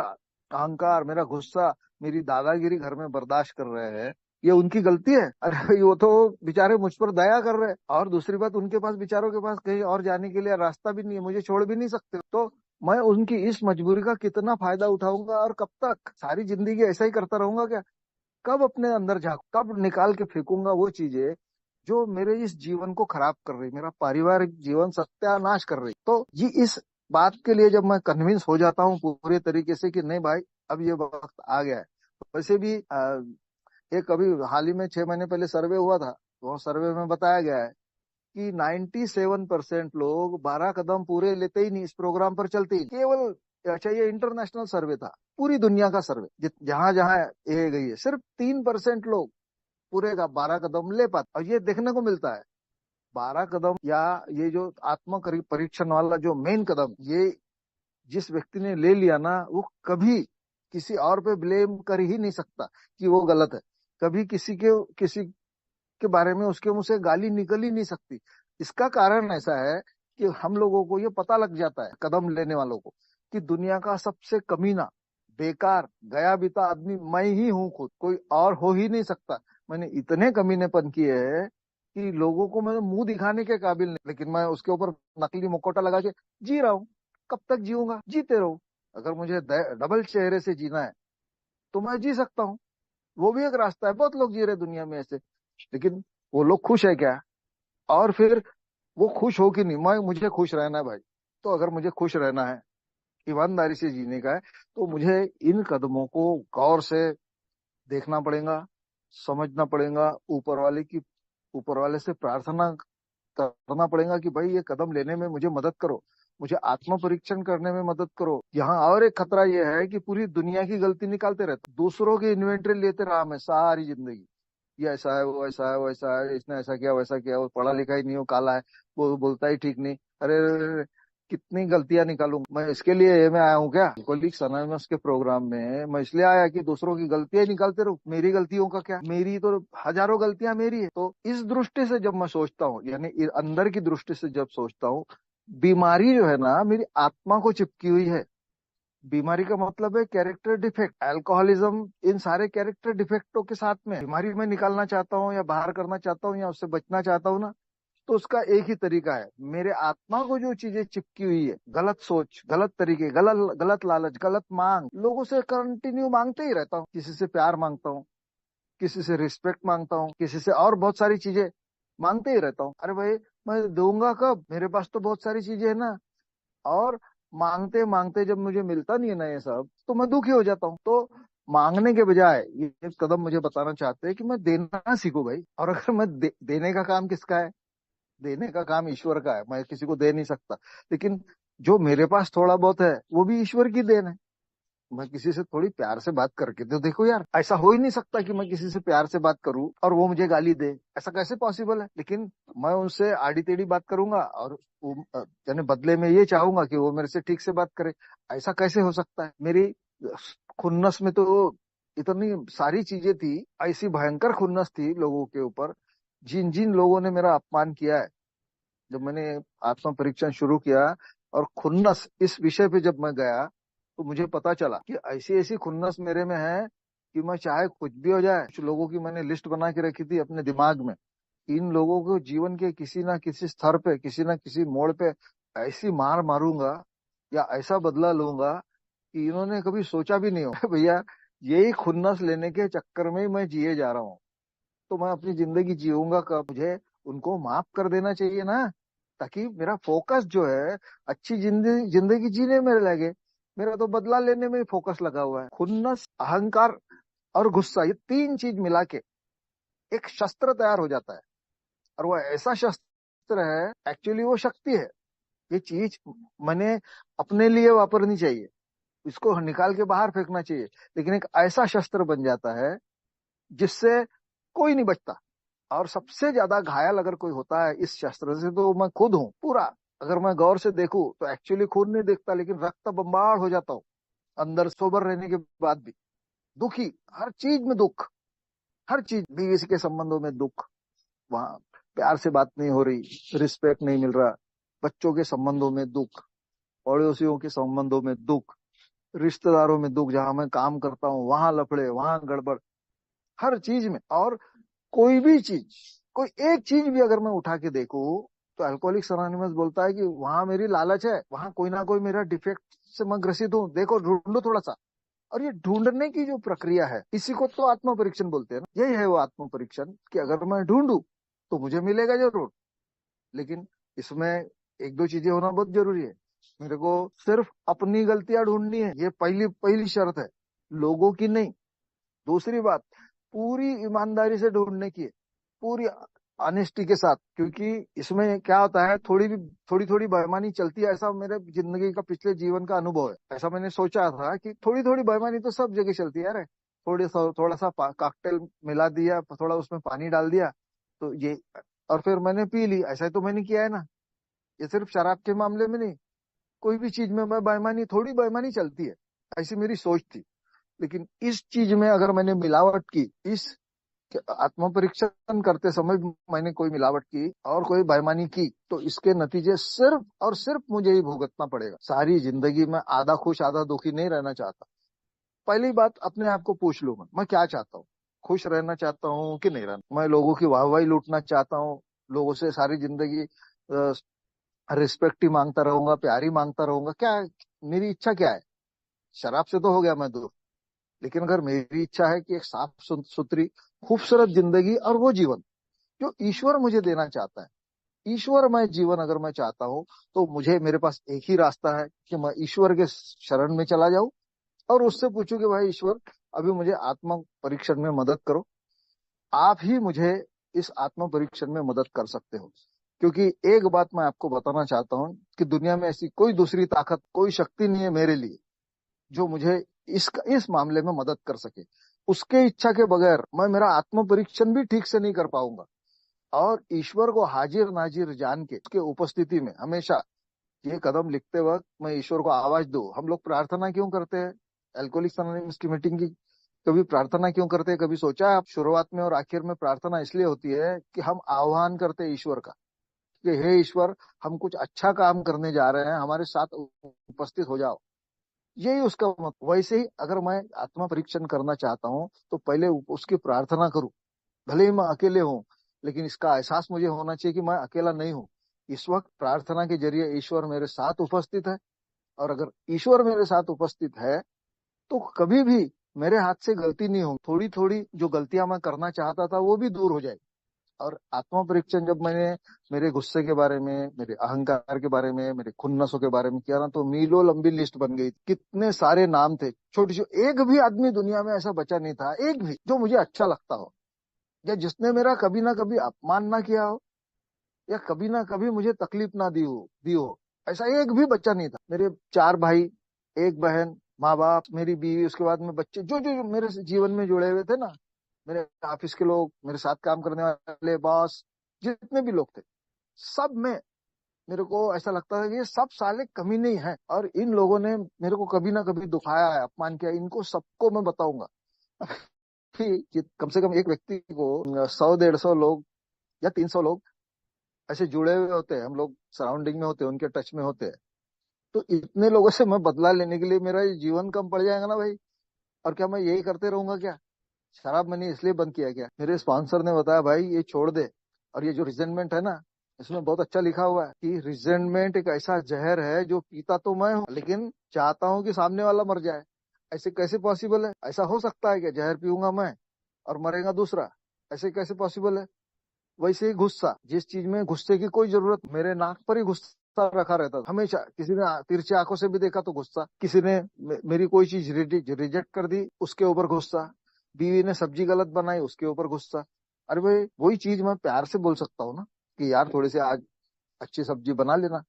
अहंकार, मेरा गुस्सा, मेरी दादागिरी घर में बर्दाश्त कर रहे हैं, ये उनकी गलती है। अरे भाई वो तो बेचारे मुझ पर दया कर रहे हैं, और दूसरी बात उनके पास, बेचारों के पास कहीं और जाने के लिए रास्ता भी नहीं है, मुझे छोड़ भी नहीं सकते। तो मैं उनकी इस मजबूरी का कितना फायदा उठाऊंगा, और कब तक सारी जिंदगी ऐसा ही करता रहूंगा क्या। कब अपने अंदर झांक, कब निकाल के फेंकूंगा वो चीजें जो मेरे इस जीवन को खराब कर रही, मेरा पारिवारिक जीवन सत्यानाश कर रही। तो ये इस बात के लिए जब मैं कन्विंस हो जाता हूँ पूरे तरीके से कि नहीं भाई अब ये वक्त आ गया है। वैसे भी एक अभी हाल ही में 6 महीने पहले सर्वे हुआ था, वो सर्वे में बताया गया है कि 97% लोग 12 कदम पूरे लेते ही नहीं, इस प्रोग्राम पर चलते ही केवल। अच्छा ये इंटरनेशनल सर्वे था, पूरी दुनिया का सर्वे, जहां जहां ये गई है, सिर्फ 3% लोग पूरे का 12 कदम ले पाते। और ये देखने को मिलता है 12 कदम, या ये जो आत्म परीक्षण वाला जो मेन कदम, ये जिस व्यक्ति ने ले लिया ना, वो कभी किसी और पे ब्लेम कर ही नहीं सकता कि वो गलत है। कभी किसी के बारे में उसके मुंह से गाली निकल ही नहीं सकती। इसका कारण ऐसा है कि हम लोगों को ये पता लग जाता है, कदम लेने वालों को, कि दुनिया का सबसे कमीना, बेकार, गया बीता आदमी मैं ही हूँ खुद, कोई और हो ही नहीं सकता। मैंने इतने कमीनेपन किए हैं कि लोगों को मैं मुंह दिखाने के काबिल नहीं, लेकिन मैं उसके ऊपर नकली मुखौटा लगा के जी रहा हूँ। कब तक जीऊंगा, जीते रहो। अगर मुझे डबल चेहरे से जीना है तो मैं जी सकता हूँ, वो भी एक रास्ता है। बहुत लोग जी रहे दुनिया में ऐसे, लेकिन वो लोग खुश है क्या, और फिर वो खुश हो कि नहीं। मुझे खुश रहना है भाई, तो अगर मुझे खुश रहना है, ईमानदारी से जीने का है, तो मुझे इन कदमों को गौर से देखना पड़ेगा, समझना पड़ेगा, ऊपर वाले से प्रार्थना करना पड़ेगा कि भाई ये कदम लेने में मुझे मदद करो, मुझे आत्म परीक्षण करने में मदद करो। यहाँ और एक खतरा ये है कि पूरी दुनिया की गलती निकालते रहते, दूसरों की इन्वेंटरी लेते रहा मैं सारी जिंदगी, ये ऐसा है, वो ऐसा है, वो ऐसा है, इसने ऐसा किया, वैसा किया, वो पढ़ा लिखा ही नहीं, हो काला है, वो बोलता ही ठीक नहीं। अरे अरे, अरे, कितनी गलतियां निकालूं मैं, इसके लिए ये मैं आया हूँ क्या कोलिक्स अनोनिमस के प्रोग्राम में। मैं इसलिए आया कि दूसरों की गलतियां निकालते रहूं, मेरी गलतियों का क्या, मेरी तो हजारों गलतियां मेरी है। तो इस दृष्टि से जब मैं सोचता हूँ, यानी अंदर की दृष्टि से जब सोचता हूँ, बीमारी जो है ना मेरी आत्मा को चिपकी हुई है। बीमारी का मतलब है कैरेक्टर डिफेक्ट, अल्कोहलिज्म इन सारे कैरेक्टर डिफेक्टों के साथ में बीमारी में निकालना चाहता हूँ, या बाहर करना चाहता हूँ, या उससे बचना चाहता हूँ ना, तो उसका एक ही तरीका है। मेरे आत्मा को जो चीजें चिपकी हुई है, गलत सोच, गलत तरीके, गलत गलत लालच, गलत मांग, लोगों से कंटिन्यू मांगते ही रहता हूँ। किसी से प्यार मांगता हूँ, किसी से रिस्पेक्ट मांगता हूँ, किसी से और बहुत सारी चीजें मांगते ही रहता हूँ। अरे भाई मैं दूंगा कब, मेरे पास तो बहुत सारी चीजें है ना। और मांगते मांगते जब मुझे मिलता नहीं है ना ये सब, तो मैं दुखी हो जाता हूँ। तो मांगने के बजाय ये कदम मुझे बताना चाहते हैं कि मैं देना सीखूं भाई। और अगर मैं देने का काम किसका है, देने का काम ईश्वर का है, मैं किसी को दे नहीं सकता। लेकिन जो मेरे पास थोड़ा बहुत है वो भी ईश्वर की देन है। मैं किसी से थोड़ी प्यार से बात करके, तो देखो यार ऐसा हो ही नहीं सकता कि मैं किसी से प्यार से बात करूं और वो मुझे गाली दे, ऐसा कैसे पॉसिबल है। लेकिन मैं उनसे आड़ी टेढ़ी बात करूंगा और यानी बदले में ये चाहूंगा कि वो मेरे से ठीक से बात करे, ऐसा कैसे हो सकता है। मेरी खुन्नस में तो इतनी सारी चीजें थी, ऐसी भयंकर खुन्नस थी लोगों के ऊपर, जिन जिन लोगों ने मेरा अपमान किया है। जब मैंने आत्म परीक्षण शुरू किया और खुन्नस इस विषय पे जब मैं गया, तो मुझे पता चला कि ऐसी ऐसी खुन्नस मेरे में है कि मैं चाहे कुछ भी हो जाए। कुछ लोगों की मैंने लिस्ट बना के रखी थी अपने दिमाग में, इन लोगों को जीवन के किसी ना किसी स्तर पे, किसी ना किसी मोड़ पे ऐसी मार मारूंगा या ऐसा बदला लूंगा कि इन्होंने कभी सोचा भी नहीं हो भैया यही खुन्नस लेने के चक्कर में ही मैं जिए जा रहा हूँ। तो मैं अपनी जिंदगी जीऊंगा कब? मुझे उनको माफ कर देना चाहिए ना, ताकि मेरा फोकस जो है अच्छी जिंदगी जिंदगी जीने में लगे। मेरा तो बदला लेने में ही फोकस लगा हुआ है। खुन्नस, अहंकार और गुस्सा, ये तीन चीज मिला के एक शस्त्र तैयार हो जाता है। और वो ऐसा शस्त्र है, एक्चुअली वो शक्ति है। ये चीज मैंने अपने लिए वापरनी चाहिए, इसको निकाल के बाहर फेंकना चाहिए, लेकिन एक ऐसा शस्त्र बन जाता है जिससे कोई नहीं बचता। और सबसे ज्यादा घायल अगर कोई होता है इस शस्त्र से तो मैं खुद हूँ पूरा। अगर मैं गौर से देखूं तो एक्चुअली खून नहीं दिखता, लेकिन रक्त बम्बार हो जाता हूँ अंदर, सोबर रहने के बाद भी। दुखी, हर चीज में दुख, हर चीज, बीवी के संबंधों में दुख, वहां प्यार से बात नहीं हो रही, रिस्पेक्ट नहीं मिल रहा, बच्चों के संबंधों में दुख, पड़ोसियों के संबंधों में दुख, रिश्तेदारों में दुख, जहां मैं काम करता हूँ वहां लफड़े, वहां गड़बड़, हर चीज में। और कोई भी चीज, कोई एक चीज भी अगर मैं उठा के देखूं तो अल्कोहलिक्स अनोनिमस बोलता है कि वहां मेरी लालच है, वहां कोई ना कोई मेरा डिफेक्ट से मैं ग्रसित हूँ, देखो ढूंढो थोड़ा सा। और ये ढूंढने की जो प्रक्रिया है, इसी को तो आत्म परीक्षण बोलते हैं ना। यही है वो आत्म परीक्षण, कि अगर मैं ढूंढूं तो मुझे मिलेगा जरूर, लेकिन इसमें एक दो चीजें होना बहुत जरूरी है। मेरे को सिर्फ अपनी गलतियां ढूंढनी है, ये पहली पहली शर्त है, लोगों की नहीं। दूसरी बात, पूरी ईमानदारी से ढूंढने की है, पूरी ऑनेस्टी के साथ, क्योंकि इसमें क्या होता है, थोड़ी थोड़ी बेईमानी चलती है। ऐसा मेरे जिंदगी का पिछले जीवन का अनुभव है। ऐसा मैंने सोचा था कि थोड़ी थोड़ी बेईमानी तो सब जगह चलती है, अरे थोड़ा सा कॉकटेल मिला दिया, थोड़ा उसमें पानी डाल दिया तो ये, और फिर मैंने पी ली, ऐसा ही तो मैंने किया है ना। ये सिर्फ शराब के मामले में नहीं, कोई भी चीज में मैं बेईमानी, थोड़ी बेईमानी चलती है, ऐसी मेरी सोच थी। लेकिन इस चीज में अगर मैंने मिलावट की, इस आत्म परीक्षण करते समय मैंने कोई मिलावट की और कोई बेईमानी की, तो इसके नतीजे सिर्फ और सिर्फ मुझे ही भुगतना पड़ेगा सारी जिंदगी। में आधा खुश आधा दुखी नहीं रहना चाहता। पहली बात अपने आप को पूछ लूं, मैं क्या चाहता हूँ? खुश रहना चाहता हूँ कि नहीं रहना? मैं लोगों की वाहवाही लूटना चाहता हूँ, लोगों से सारी जिंदगी रिस्पेक्ट ही मांगता रहूंगा, प्यार ही मांगता रहूंगा? क्या मेरी इच्छा क्या है? शराब से तो हो गया मैं दूर, लेकिन अगर मेरी इच्छा है कि एक साफ सुथरी खूबसूरत जिंदगी और वो जीवन जो ईश्वर मुझे देना चाहता है, ईश्वरमय जीवन अगर मैं चाहता हूँ, तो मुझे, मेरे पास एक ही रास्ता है कि मैं ईश्वर के शरण में चला जाऊं और उससे पूछूं कि भाई ईश्वर, अभी मुझे आत्म परीक्षण में मदद करो। आप ही मुझे इस आत्म परीक्षण में मदद कर सकते हो। क्योंकि एक बात मैं आपको बताना चाहता हूँ कि दुनिया में ऐसी कोई दूसरी ताकत, कोई शक्ति नहीं है मेरे लिए जो मुझे इस मामले में मदद कर सके। उसके इच्छा के बगैर मैं मेरा आत्म परीक्षण भी ठीक से नहीं कर पाऊंगा। और ईश्वर को हाजिर नाजिर जान के उसके उपस्थिति में हमेशा ये कदम लिखते वक्त मैं ईश्वर को आवाज दूं। हम लोग प्रार्थना क्यों करते हैं? अल्कोहलिक्स अनोनिमस की मीटिंग की कभी प्रार्थना क्यों करते हैं? कभी सोचा है आप? शुरुआत में और आखिर में प्रार्थना इसलिए होती है कि हम आह्वान करते हैं ईश्वर का कि हे ईश्वर, हम कुछ अच्छा काम करने जा रहे हैं, हमारे साथ उपस्थित हो जाओ। यही उसका वैसे ही अगर मैं आत्मा परीक्षण करना चाहता हूँ तो पहले उसकी प्रार्थना करूं, भले ही मैं अकेले हूँ, लेकिन इसका एहसास मुझे होना चाहिए कि मैं अकेला नहीं हूँ। इस वक्त प्रार्थना के जरिए ईश्वर मेरे साथ उपस्थित है। और अगर ईश्वर मेरे साथ उपस्थित है तो कभी भी मेरे हाथ से गलती नहीं होगी। थोड़ी थोड़ी जो गलतियां मैं करना चाहता था वो भी दूर हो जाएगी। और आत्मा परीक्षण जब मैंने मेरे गुस्से के बारे में, मेरे अहंकार के बारे में, मेरे खुन्नसों के बारे में किया ना, तो मीलों लंबी लिस्ट बन गई। कितने सारे नाम थे, छोटी छोटी, एक भी आदमी दुनिया में ऐसा बचा नहीं था, एक भी जो मुझे अच्छा लगता हो, या जिसने मेरा कभी ना कभी अपमान ना किया हो, या कभी ना कभी मुझे तकलीफ ना दी हो। ऐसा एक भी बच्चा नहीं था। मेरे चार भाई, एक बहन, माँ बाप, मेरी बीवी, उसके बाद में बच्चे, जो जो जो मेरे जीवन में जुड़े हुए थे ना, मेरे ऑफिस के लोग, मेरे साथ काम करने वाले बॉस, जितने भी लोग थे, सब में मेरे को ऐसा लगता था कि ये सब साले कमी नहीं है, और इन लोगों ने मेरे को कभी ना कभी दुखाया है, अपमान किया, इनको सबको मैं बताऊंगा। कि कम से कम एक व्यक्ति को 100-150 लोग या 300 लोग ऐसे जुड़े हुए होते हैं, हम लोग सराउंडिंग में होते हैं, उनके टच में होते हैं। तो इतने लोगों से मैं बदला लेने के लिए मेरा ये जीवन कम पड़ जाएगा ना भाई? और क्या मैं यही करते रहूंगा क्या? शराब मैंने इसलिए बंद किया क्या? मेरे स्पॉन्सर ने बताया भाई ये छोड़ दे। और ये जो रिजेंटमेंट है ना, इसमें बहुत अच्छा लिखा हुआ है कि रिजेंटमेंट एक ऐसा जहर है जो पीता तो मैं हूँ, लेकिन चाहता हूं कि सामने वाला मर जाए। ऐसे कैसे पॉसिबल है? ऐसा हो सकता है क्या? जहर पीऊंगा मैं और मरेगा दूसरा, ऐसे कैसे पॉसिबल है? वैसे ही गुस्सा, जिस चीज में गुस्से की कोई जरूरत, मेरे नाक पर ही गुस्सा रखा रहता था हमेशा। किसी ने तिरछी आंखों से भी देखा तो गुस्सा, किसी ने मेरी कोई चीज रिजेक्ट कर दी उसके ऊपर गुस्सा, बीवी ने सब्जी गलत बनाई उसके ऊपर गुस्सा। अरे भाई, वही चीज मैं प्यार से बोल सकता हूँ ना कि यार थोड़ी सी आज अच्छी सब्जी बना लेना।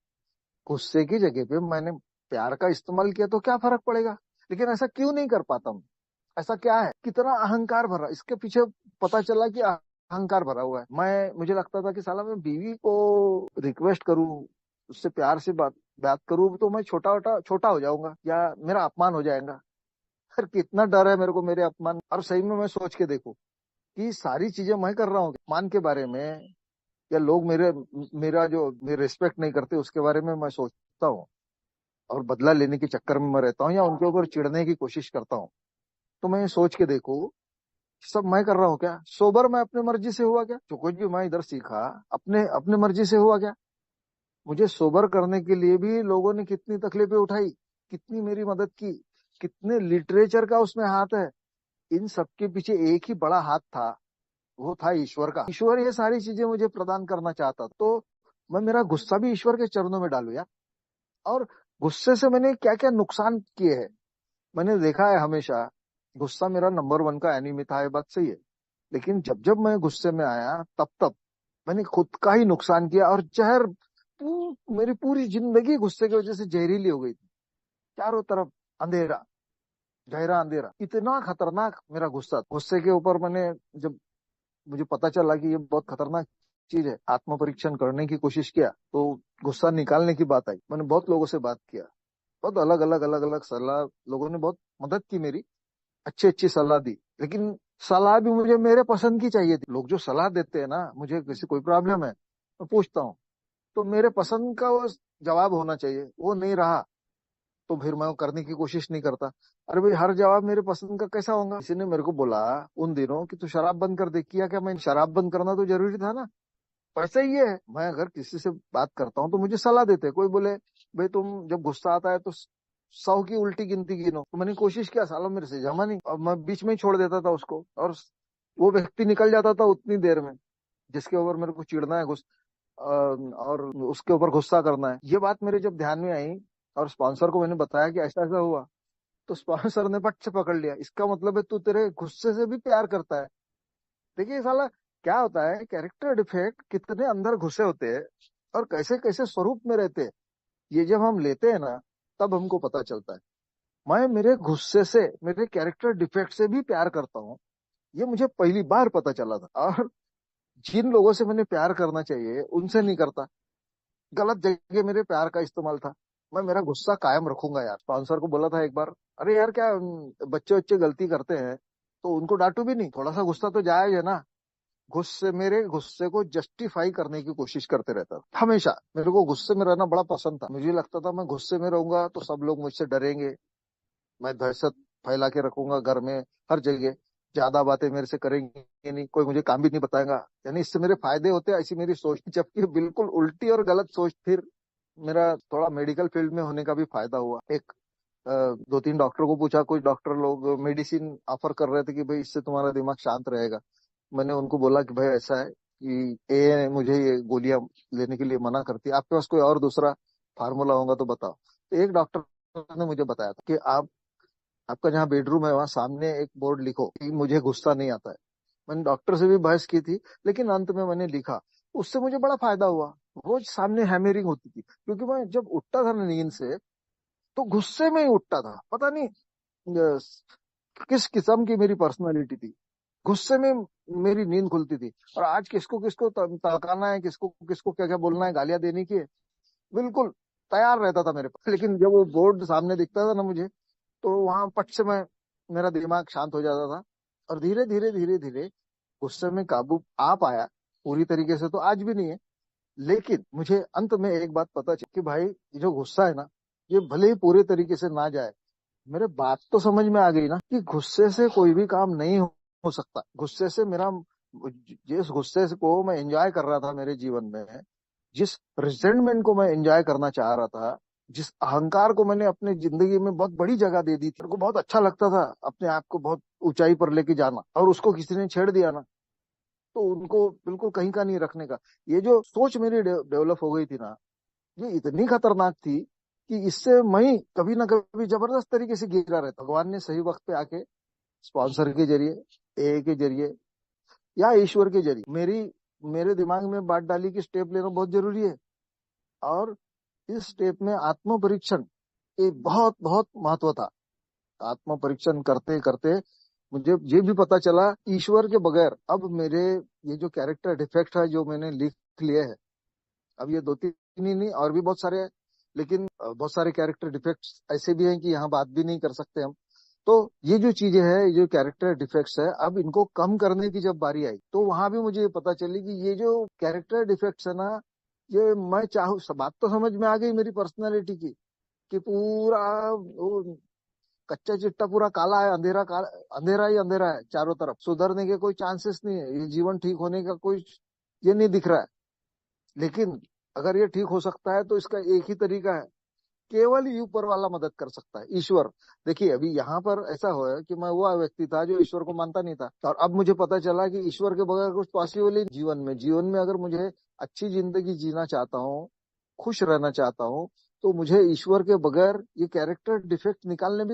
गुस्से की जगह पे मैंने प्यार का इस्तेमाल किया तो क्या फर्क पड़ेगा? लेकिन ऐसा क्यों नहीं कर पाता हूँ? ऐसा क्या है? कितना अहंकार भरा इसके पीछे। पता चला कि अहंकार भरा हुआ है। मुझे लगता था कि साला मैं बीवी को रिक्वेस्ट करूं, उससे प्यार से बात बात करूं तो मैं छोटा हो जाऊंगा या मेरा अपमान हो जाएगा। फिर कितना डर है मेरे को मेरे अपमान। और सही में मैं सोच के देखूं कि सारी चीजें मैं कर रहा हूँ अपमान के बारे में, या लोग मेरा जो मेरे रिस्पेक्ट नहीं करते उसके बारे में मैं सोचता हूँ और बदला लेने के चक्कर में मैं रहता हूँ या उनके ऊपर चिढ़ने की कोशिश करता हूँ। तो मैं ये सोच के देखूं, सब मैं कर रहा हूँ क्या? सोबर मैं अपने मर्जी से हुआ क्या? जो कुछ भी मैं इधर सीखा अपने अपने मर्जी से हुआ क्या? मुझे सोबर करने के लिए भी लोगों ने कितनी तकलीफें उठाई, कितनी मेरी मदद की, कितने लिटरेचर का उसमें हाथ है। इन सब के पीछे एक ही बड़ा हाथ था, वो था ईश्वर का। ईश्वर ये सारी चीजें मुझे प्रदान करना चाहता, तो मैं मेरा गुस्सा भी ईश्वर के चरणों में डालू यार। और गुस्से से मैंने क्या क्या नुकसान किए हैं मैंने देखा है हमेशा। गुस्सा मेरा नंबर वन का एनिमी था, ये बात सही है। लेकिन जब जब मैं गुस्से में आया तब तब मैंने खुद का ही नुकसान किया, और मेरी पूरी जिंदगी गुस्से की वजह से जहरीली हो गई थी। चारों तरफ अंधेरा, गहरा अंधेरा। इतना खतरनाक मेरा गुस्सा। गुस्से के ऊपर मैंने, जब मुझे पता चला कि ये बहुत खतरनाक चीज है, आत्म परीक्षण करने की कोशिश किया तो गुस्सा निकालने की बात आई। मैंने बहुत लोगों से बात किया, बहुत अलग अलग सलाह, लोगों ने बहुत मदद की मेरी, अच्छी अच्छी सलाह दी। लेकिन सलाह भी मुझे मेरे पसंद की चाहिए थी। लोग जो सलाह देते हैं ना, मुझे किसी कोई प्रॉब्लम है मैं पूछता हूँ तो मेरे पसंद का वो जवाब होना चाहिए, वो नहीं रहा तो फिर मैं वो करने की कोशिश नहीं करता। अरे भाई, हर जवाब मेरे पसंद का कैसा होगा? किसी ने मेरे को बोला उन दिनों कि तू शराब बंद कर दे, किया क्या? मैं शराब बंद करना तो जरूरी था ना। वैसे ही है, मैं अगर किसी से बात करता हूँ तो मुझे सलाह देते हैं। कोई बोले भाई तुम जब गुस्सा आता है तो 100 की उल्टी गिनती गिनो, तो मैंने कोशिश किया, सालों मेरे से जमा नहीं, और मैं बीच में ही छोड़ देता था उसको, और वो व्यक्ति निकल जाता था उतनी देर में जिसके ऊपर मेरे को चिढ़ना है, और उसके ऊपर गुस्सा करना है। ये बात मेरे जब ध्यान में आई और स्पॉन्सर को मैंने बताया कि ऐसा ऐसा हुआ, तो स्पॉन्सर ने पट से पकड़ लिया, इसका मतलब है तू तेरे गुस्से से भी प्यार करता है। देखिए साला, क्या होता है, कैरेक्टर डिफेक्ट कितने अंदर घुसे होते हैं और कैसे कैसे स्वरूप में रहते हैं, ये जब हम लेते हैं ना तब हमको पता चलता है। मैं मेरे गुस्से से, मेरे कैरेक्टर डिफेक्ट से भी प्यार करता हूँ, ये मुझे पहली बार पता चला था। और जिन लोगों से मैंने प्यार करना चाहिए उनसे नहीं करता, गलत जगह मेरे प्यार का इस्तेमाल था। मैं मेरा गुस्सा कायम रखूंगा यार। स्पॉन्सर को बोला था एक बार, अरे यार क्या बच्चे बच्चे गलती करते हैं तो उनको डांटू भी नहीं, थोड़ा सा गुस्सा तो जायज है ना। मेरे गुस्से को जस्टिफाई करने की कोशिश करते रहता था हमेशा। मेरे को गुस्से में रहना बड़ा पसंद था। मुझे लगता था मैं गुस्से में रहूंगा तो सब लोग मुझसे डरेंगे, मैं दहशत फैला के रखूंगा घर में, हर जगह। ज्यादा बातें मेरे से करेंगे नहीं, कोई मुझे काम भी नहीं बताएगा, यानी इससे मेरे फायदे होते हैं, ऐसी मेरी सोच। जबकि बिल्कुल उल्टी और गलत सोच। फिर मेरा थोड़ा मेडिकल फील्ड में होने का भी फायदा हुआ। दो तीन डॉक्टर को पूछा, कुछ डॉक्टर लोग मेडिसिन ऑफर कर रहे थे कि भाई इससे तुम्हारा दिमाग शांत रहेगा। मैंने उनको बोला कि भाई ऐसा है कि ए मुझे ये गोलियां लेने के लिए मना करती है, आपके पास कोई और दूसरा फार्मूला होगा तो बताओ। तो एक डॉक्टर ने मुझे बताया था कि आपका जहाँ बेडरूम है वहां सामने एक बोर्ड लिखो कि मुझे गुस्सा नहीं आता है। मैंने डॉक्टर से भी बहस की थी, लेकिन अंत में मैंने लिखा, उससे मुझे बड़ा फायदा हुआ। रोज सामने हैमरिंग होती थी, क्योंकि मैं जब उठता था ना नींद से तो गुस्से में ही उठता था। पता नहीं अ, किस किस्म की मेरी पर्सनालिटी थी, गुस्से में मेरी नींद खुलती थी। और आज किसको किसको तड़काना है, किसको किसको क्या क्या बोलना है, गालियां देने की है, बिल्कुल तैयार रहता था मेरे पास। लेकिन जब वो बोर्ड सामने दिखता था ना मुझे, तो वहां पट से मेरा दिमाग शांत हो जाता था। और धीरे धीरे धीरे धीरे गुस्से में काबू आ पाया। पूरी तरीके से तो आज भी नहीं है, लेकिन मुझे अंत में एक बात पता चली कि भाई ये जो गुस्सा है ना, ये भले ही पूरे तरीके से ना जाए, मेरे बात तो समझ में आ गई ना कि गुस्से से कोई भी काम नहीं हो सकता। गुस्से से मेरा, जिस गुस्से को मैं एंजॉय कर रहा था मेरे जीवन में, जिस रिजेंटमेंट को मैं एंजॉय करना चाह रहा था, जिस अहंकार को मैंने अपने जिंदगी में बहुत बड़ी जगह दे दी थी, मेरे को बहुत अच्छा लगता था अपने आप को बहुत ऊंचाई पर लेके जाना, और उसको किसी ने छेड़ दिया ना, तो उनको बिल्कुल कहीं का नहीं रखने का। ये जो सोच मेरी डेवलप हो गई थी ना, ये इतनी खतरनाक थी कि इससे मैं कभी ना कभी जबरदस्त तरीके से गिरा रहता। भगवान ने सही वक्त पे आके स्पॉन्सर के जरिए, ए के जरिए, या ईश्वर के जरिए मेरे दिमाग में बात डाली कि स्टेप लेना बहुत जरूरी है। और इस स्टेप में आत्म परीक्षण ये बहुत बहुत महत्व था। आत्म परीक्षण करते करते मुझे ये भी पता चला, ईश्वर के बगैर अब मेरे ये जो कैरेक्टर डिफेक्ट है जो मैंने लिख लिए हैं, अब ये दो तीन ही नहीं और भी बहुत सारे हैं, लेकिन बहुत सारे कैरेक्टर डिफेक्ट्स ऐसे भी हैं कि यहाँ बात भी नहीं कर सकते हम। तो ये जो चीजें है, ये जो कैरेक्टर डिफेक्ट्स है, अब इनको कम करने की जब बारी आई तो वहां भी मुझे ये पता चली कि ये जो कैरेक्टर डिफेक्ट्स है ना, ये मैं चाहूँ, बात तो समझ में आ गई मेरी पर्सनैलिटी की, कि पूरा वो कच्चा चिट्टा पूरा काला है, अंधेरा ही अंधेरा है चारों तरफ, सुधरने के कोई चांसेस नहीं है, ये जीवन ठीक होने का कोई ये नहीं दिख रहा है। लेकिन अगर ये ठीक हो सकता है तो इसका एक ही तरीका है, केवल ही ऊपर वाला मदद कर सकता है, ईश्वर। देखिए अभी यहाँ पर ऐसा हो है कि मैं वो व्यक्ति था जो ईश्वर को मानता नहीं था, और अब मुझे पता चला कि ईश्वर के बगैर कुछ पॉसिबल ही जीवन में अगर मुझे अच्छी जिंदगी जीना चाहता हूँ, खुश रहना चाहता हूँ, तो मुझे ईश्वर के बगैर ये कैरेक्टर डिफेक्ट निकालने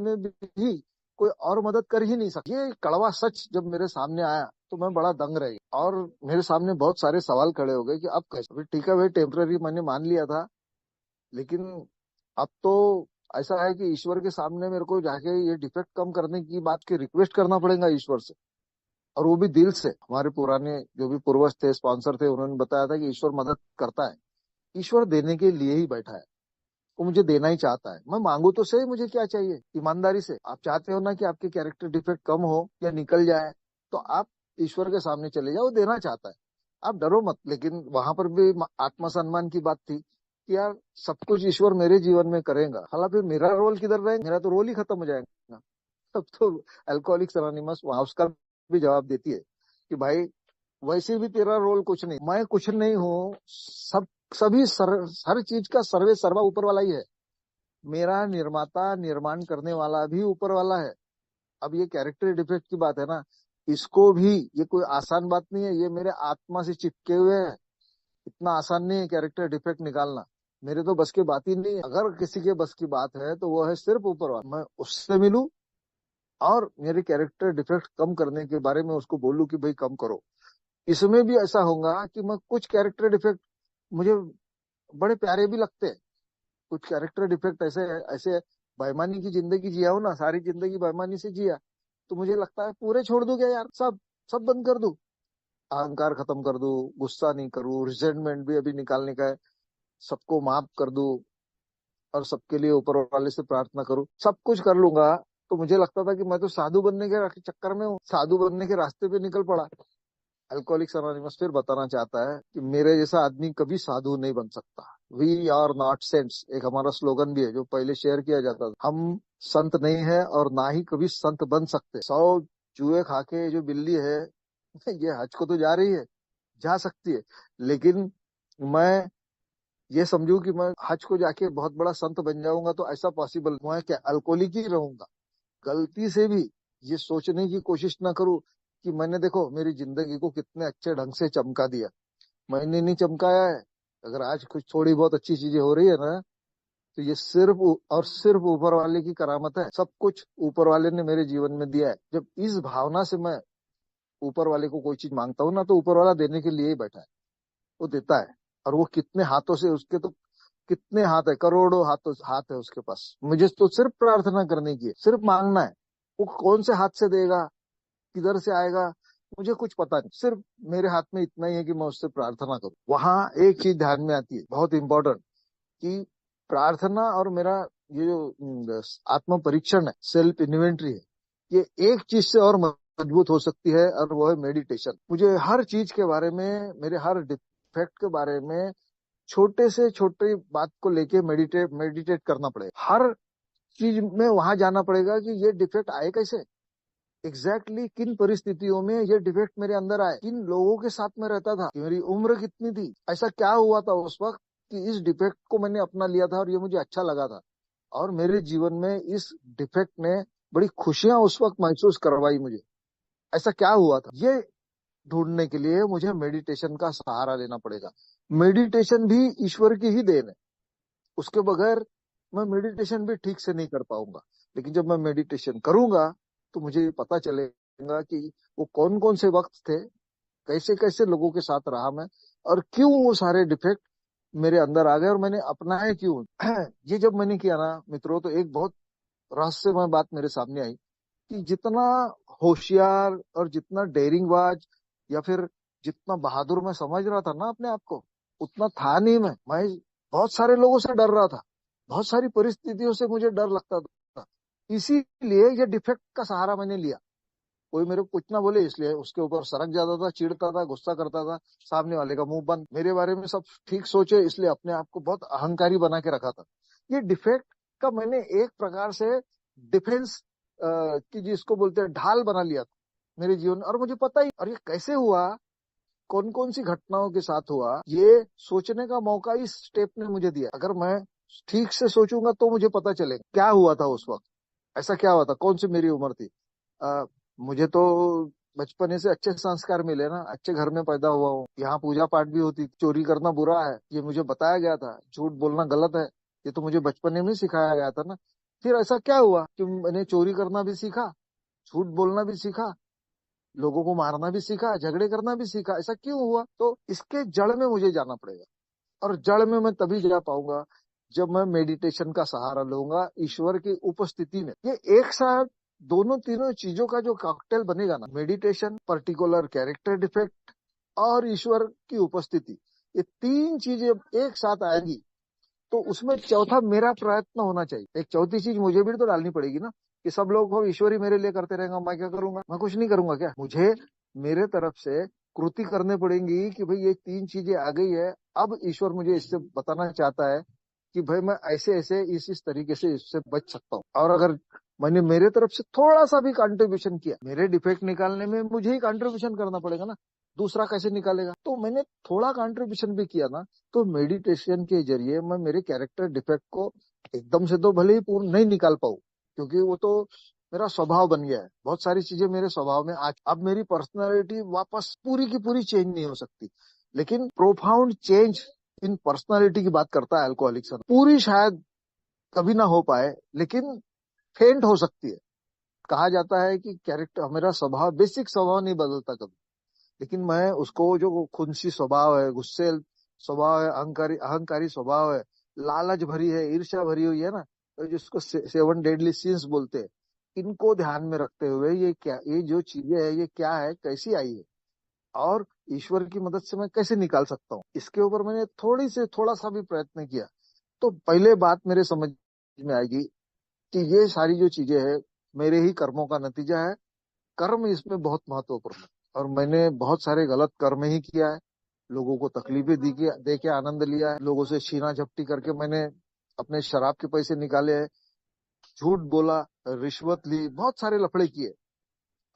में भी कोई और मदद कर ही नहीं सकता। ये कड़वा सच जब मेरे सामने आया तो मैं बड़ा दंग रही, और मेरे सामने बहुत सारे सवाल खड़े हो गए कि अब कैसे। अभी ठीक है भाई, टेम्पररी मैंने मान लिया था, लेकिन अब तो ऐसा है कि ईश्वर के सामने मेरे को जाके ये डिफेक्ट कम करने की बात की रिक्वेस्ट करना पड़ेगा ईश्वर से, और वो भी दिल से। हमारे पुराने जो भी पूर्वज थे, स्पॉन्सर थे, उन्होंने बताया था कि ईश्वर मदद करता है, ईश्वर देने के लिए ही बैठा है, वो मुझे देना ही चाहता है। मैं मांगू तो सही, मुझे क्या चाहिए, ईमानदारी से। आप चाहते हो ना कि आपके कैरेक्टर डिफेक्ट कम हो या निकल जाए, तो आप ईश्वर के सामने चले जाओ, वो देना चाहता है, आप डरो मत। लेकिन वहां पर भी आत्मसम्मान की बात थी कि यार सब कुछ ईश्वर मेरे जीवन में करेगा, हालांकि मेरा रोल किधर रहेगा, मेरा तो रोल ही खत्म हो जाएगा। तब तो अल्कोहलिक्स अनोनिमस वहां उसका भी जवाब देती है कि भाई वैसे भी तेरा रोल कुछ नहीं, मैं कुछ नहीं हूँ, हर चीज का सर्वे सर्वा ऊपर वाला ही है, मेरा निर्माता निर्माण करने वाला भी ऊपर वाला है। अब ये कैरेक्टर डिफेक्ट की बात है ना, इसको भी, ये कोई आसान बात नहीं है, ये मेरे आत्मा से चिपके हुए है, इतना आसान नहीं है कैरेक्टर डिफेक्ट निकालना, मेरे तो बस की बात ही नहीं है। अगर किसी के बस की बात है तो वो है सिर्फ ऊपर वाला। मैं उससे मिलूं और मेरे कैरेक्टर डिफेक्ट कम करने के बारे में उसको बोलूं कि भाई कम करो। इसमें भी ऐसा होगा कि मैं कुछ कैरेक्टर डिफेक्ट मुझे बड़े प्यारे भी लगते हैं, कुछ कैरेक्टर डिफेक्ट ऐसे ऐसे बेईमानी की जिंदगी जिया हो ना, सारी जिंदगी बेईमानी से जिया, तो मुझे लगता है पूरे छोड़ दूं क्या यार, सब सब बंद कर दूं, अहंकार खत्म कर दूं, गुस्सा नहीं करूं, रिजेंटमेंट भी अभी निकालने का है, सबको माफ कर दूं, और सबके लिए ऊपर वाले से प्रार्थना करूं, सब कुछ कर लूंगा। तो मुझे लगता था कि मैं तो साधु बनने के चक्कर में हूँ, साधु बनने के रास्ते पे निकल पड़ा। अल्कोहलिक्स अनोनिमस फिर बताना चाहता है कि मेरे जैसा आदमी कभी साधु नहीं बन सकता। वी आर नॉट सेंट्स, एक हमारा स्लोगन भी है जो पहले शेयर किया जाता था। हम संत नहीं है और ना ही कभी संत बन सकते। 100 चूहे खा के जो बिल्ली है ये हज को तो जा रही है, जा सकती है, लेकिन मैं ये समझू कि मैं हज को जाके बहुत बड़ा संत बन जाऊंगा तो ऐसा पॉसिबल, मैं क्या अल्कोहलिक ही रहूंगा। गलती से भी ये सोचने की कोशिश ना करूं कि मैंने देखो मेरी जिंदगी को कितने अच्छे ढंग से चमका दिया, मैंने नहीं चमकाया है। अगर आज कुछ थोड़ी बहुत अच्छी चीजें हो रही है ना, तो ये सिर्फ और सिर्फ ऊपर वाले की करामत है, सब कुछ ऊपर वाले ने मेरे जीवन में दिया है। जब इस भावना से मैं ऊपर वाले को कोई चीज मांगता हूँ ना, तो ऊपर वाला देने के लिए ही बैठा है, वो देता है। और वो कितने हाथों से, उसके तो कितने हाथ है, करोड़ों हाथ है उसके पास, मुझे तो सिर्फ प्रार्थना करने की है, सिर्फ मांगना है। वो कौन से हाथ से देगा, किधर से आएगा, मुझे कुछ पता नहीं, सिर्फ मेरे हाथ में इतना ही है कि मैं उससे प्रार्थना करूं। वहां एक चीज ध्यान में आती है बहुत इंपॉर्टेंट, कि प्रार्थना और मेरा ये जो आत्म परीक्षण है, सेल्फ इन्वेंट्री है, ये एक चीज से और मजबूत हो सकती है, और वो है मेडिटेशन। मुझे हर चीज के बारे में, मेरे हर डिफेक्ट के बारे में, छोटे से छोटे बात को लेके मेडिटेट मेडिटेट करना पड़ेगा, हर चीज में वहां जाना पड़ेगा कि ये डिफेक्ट आए कैसे, किन परिस्थितियों में ये डिफेक्ट मेरे अंदर आए, किन लोगों के साथ में रहता था, मेरी उम्र कितनी थी, ऐसा क्या हुआ था उस वक्त कि इस डिफेक्ट को मैंने अपना लिया था और ये मुझे अच्छा लगा था, और मेरे जीवन में इस डिफेक्ट ने बड़ी खुशियां उस वक्त महसूस करवाई मुझे। ऐसा क्या हुआ था, ये ढूंढने के लिए मुझे मेडिटेशन का सहारा लेना पड़ेगा। मेडिटेशन भी ईश्वर की ही देन है, उसके बगैर मैं मेडिटेशन भी ठीक से नहीं कर पाऊंगा। लेकिन जब मैं मेडिटेशन करूंगा तो मुझे पता चलेगा कि वो कौन कौन से वक्त थे, कैसे कैसे लोगों के साथ रहा मैं, और क्यों वो सारे डिफेक्ट मेरे अंदर आ गए और मैंने अपनाए क्यों। ये जब मैंने किया ना मित्रों, तो एक बहुत रहस्यमय बात मेरे सामने आई कि जितना होशियार और जितना डेयरिंगबाज या फिर जितना बहादुर मैं समझ रहा था ना अपने आप को, उतना था नहीं। मैं बहुत सारे लोगों से डर रहा था, बहुत सारी परिस्थितियों से मुझे डर लगता था। इसीलिए ये डिफेक्ट का सहारा मैंने लिया। कोई मेरे को कुछ ना बोले इसलिए उसके ऊपर सड़क जाता था, चिढ़ता था, गुस्सा करता था, सामने वाले का मुंह बंद, मेरे बारे में सब ठीक सोचे, इसलिए अपने आप को बहुत अहंकारी बना के रखा था। ये डिफेक्ट का मैंने एक प्रकार से डिफेंस की जिसको बोलते हैं ढाल बना लिया था मेरे जीवन में। और मुझे पता ही, और ये कैसे हुआ, कौन कौन सी घटनाओं के साथ हुआ, ये सोचने का मौका इस स्टेप ने मुझे दिया। अगर मैं ठीक से सोचूंगा तो मुझे पता चलेगा क्या हुआ था उस वक्त, ऐसा क्या हुआ था, कौन सी मेरी उम्र थी। मुझे तो बचपने से अच्छे संस्कार मिले ना, अच्छे घर में पैदा हुआ हूँ, यहाँ पूजा पाठ भी होती, चोरी करना बुरा है ये मुझे बताया गया था, झूठ बोलना गलत है ये तो मुझे बचपने में सिखाया गया था ना। फिर ऐसा क्या हुआ कि मैंने चोरी करना भी सीखा, झूठ बोलना भी सीखा, लोगों को मारना भी सीखा, झगड़े करना भी सीखा। ऐसा क्यों हुआ, तो इसके जड़ में मुझे जाना पड़ेगा। और जड़ में मैं तभी जा पाऊंगा जब मैं मेडिटेशन का सहारा लूंगा ईश्वर की उपस्थिति में। ये एक साथ दोनों तीनों चीजों का जो कॉकटेल बनेगा ना, मेडिटेशन, पर्टिकुलर कैरेक्टर डिफेक्ट और ईश्वर की उपस्थिति, ये तीन चीजें एक साथ आएंगी तो उसमें चौथा मेरा प्रयत्न होना चाहिए। एक चौथी चीज मुझे भी तो डालनी पड़ेगी ना, कि सब लोग को ईश्वर ही मेरे लिए करते रहेंगे, मैं क्या करूंगा, मैं कुछ नहीं करूंगा क्या। मुझे मेरे तरफ से कृति करने पड़ेंगी कि भाई ये तीन चीजें आ गई है, अब ईश्वर मुझे इससे बताना चाहता है कि भाई मैं ऐसे ऐसे इस तरीके से इससे बच सकता हूँ। और अगर मैंने मेरे तरफ से थोड़ा सा भी कंट्रीब्यूशन किया, मेरे डिफेक्ट निकालने में मुझे ही कंट्रीब्यूशन करना पड़ेगा ना, दूसरा कैसे निकालेगा। तो मैंने थोड़ा कंट्रीब्यूशन भी किया ना, तो मेडिटेशन के जरिए मैं मेरे कैरेक्टर डिफेक्ट को एकदम से तो भले ही पूर्ण नहीं निकाल पाऊँ, क्योंकि वो तो मेरा स्वभाव बन गया है, बहुत सारी चीजें मेरे स्वभाव में आज, अब मेरी पर्सनालिटी वापस पूरी की पूरी चेंज नहीं हो सकती। लेकिन प्रोफाउंड चेंज इन पर्सनालिटी की बात करता है अल्कोहलिक सर, पूरी शायद कभी ना हो पाए, लेकिन फेंट हो सकती है। कहा जाता है कि कैरेक्टर, मेरा स्वभाव, बेसिक स्वभाव नहीं बदलता कभी, लेकिन मैं उसको, जो खुनसी स्वभाव है, गुस्से स्वभाव है, अहंकारी अहंकारी स्वभाव है, लालच भरी है, ईर्ष्या भरी हुई है ना, तो जिसको 7 डेडली सिंस बोलते हैं, इनको ध्यान में रखते हुए ये क्या, ये जो चीजें है ये क्या है, कैसी आई है, और ईश्वर की मदद से मैं कैसे निकाल सकता हूँ, इसके ऊपर मैंने थोड़ा सा भी प्रयत्न किया, तो पहले बात मेरे समझ में आएगी कि ये सारी जो चीजें है मेरे ही कर्मों का नतीजा है। कर्म इसमें बहुत महत्वपूर्ण है, और मैंने बहुत सारे गलत कर्म ही किया है, लोगों को तकलीफें दे के आनंद लिया है, लोगों से छीना झपटी करके मैंने अपने शराब के पैसे निकाले हैं, झूठ बोला, रिश्वत ली, बहुत सारे लफड़े किए।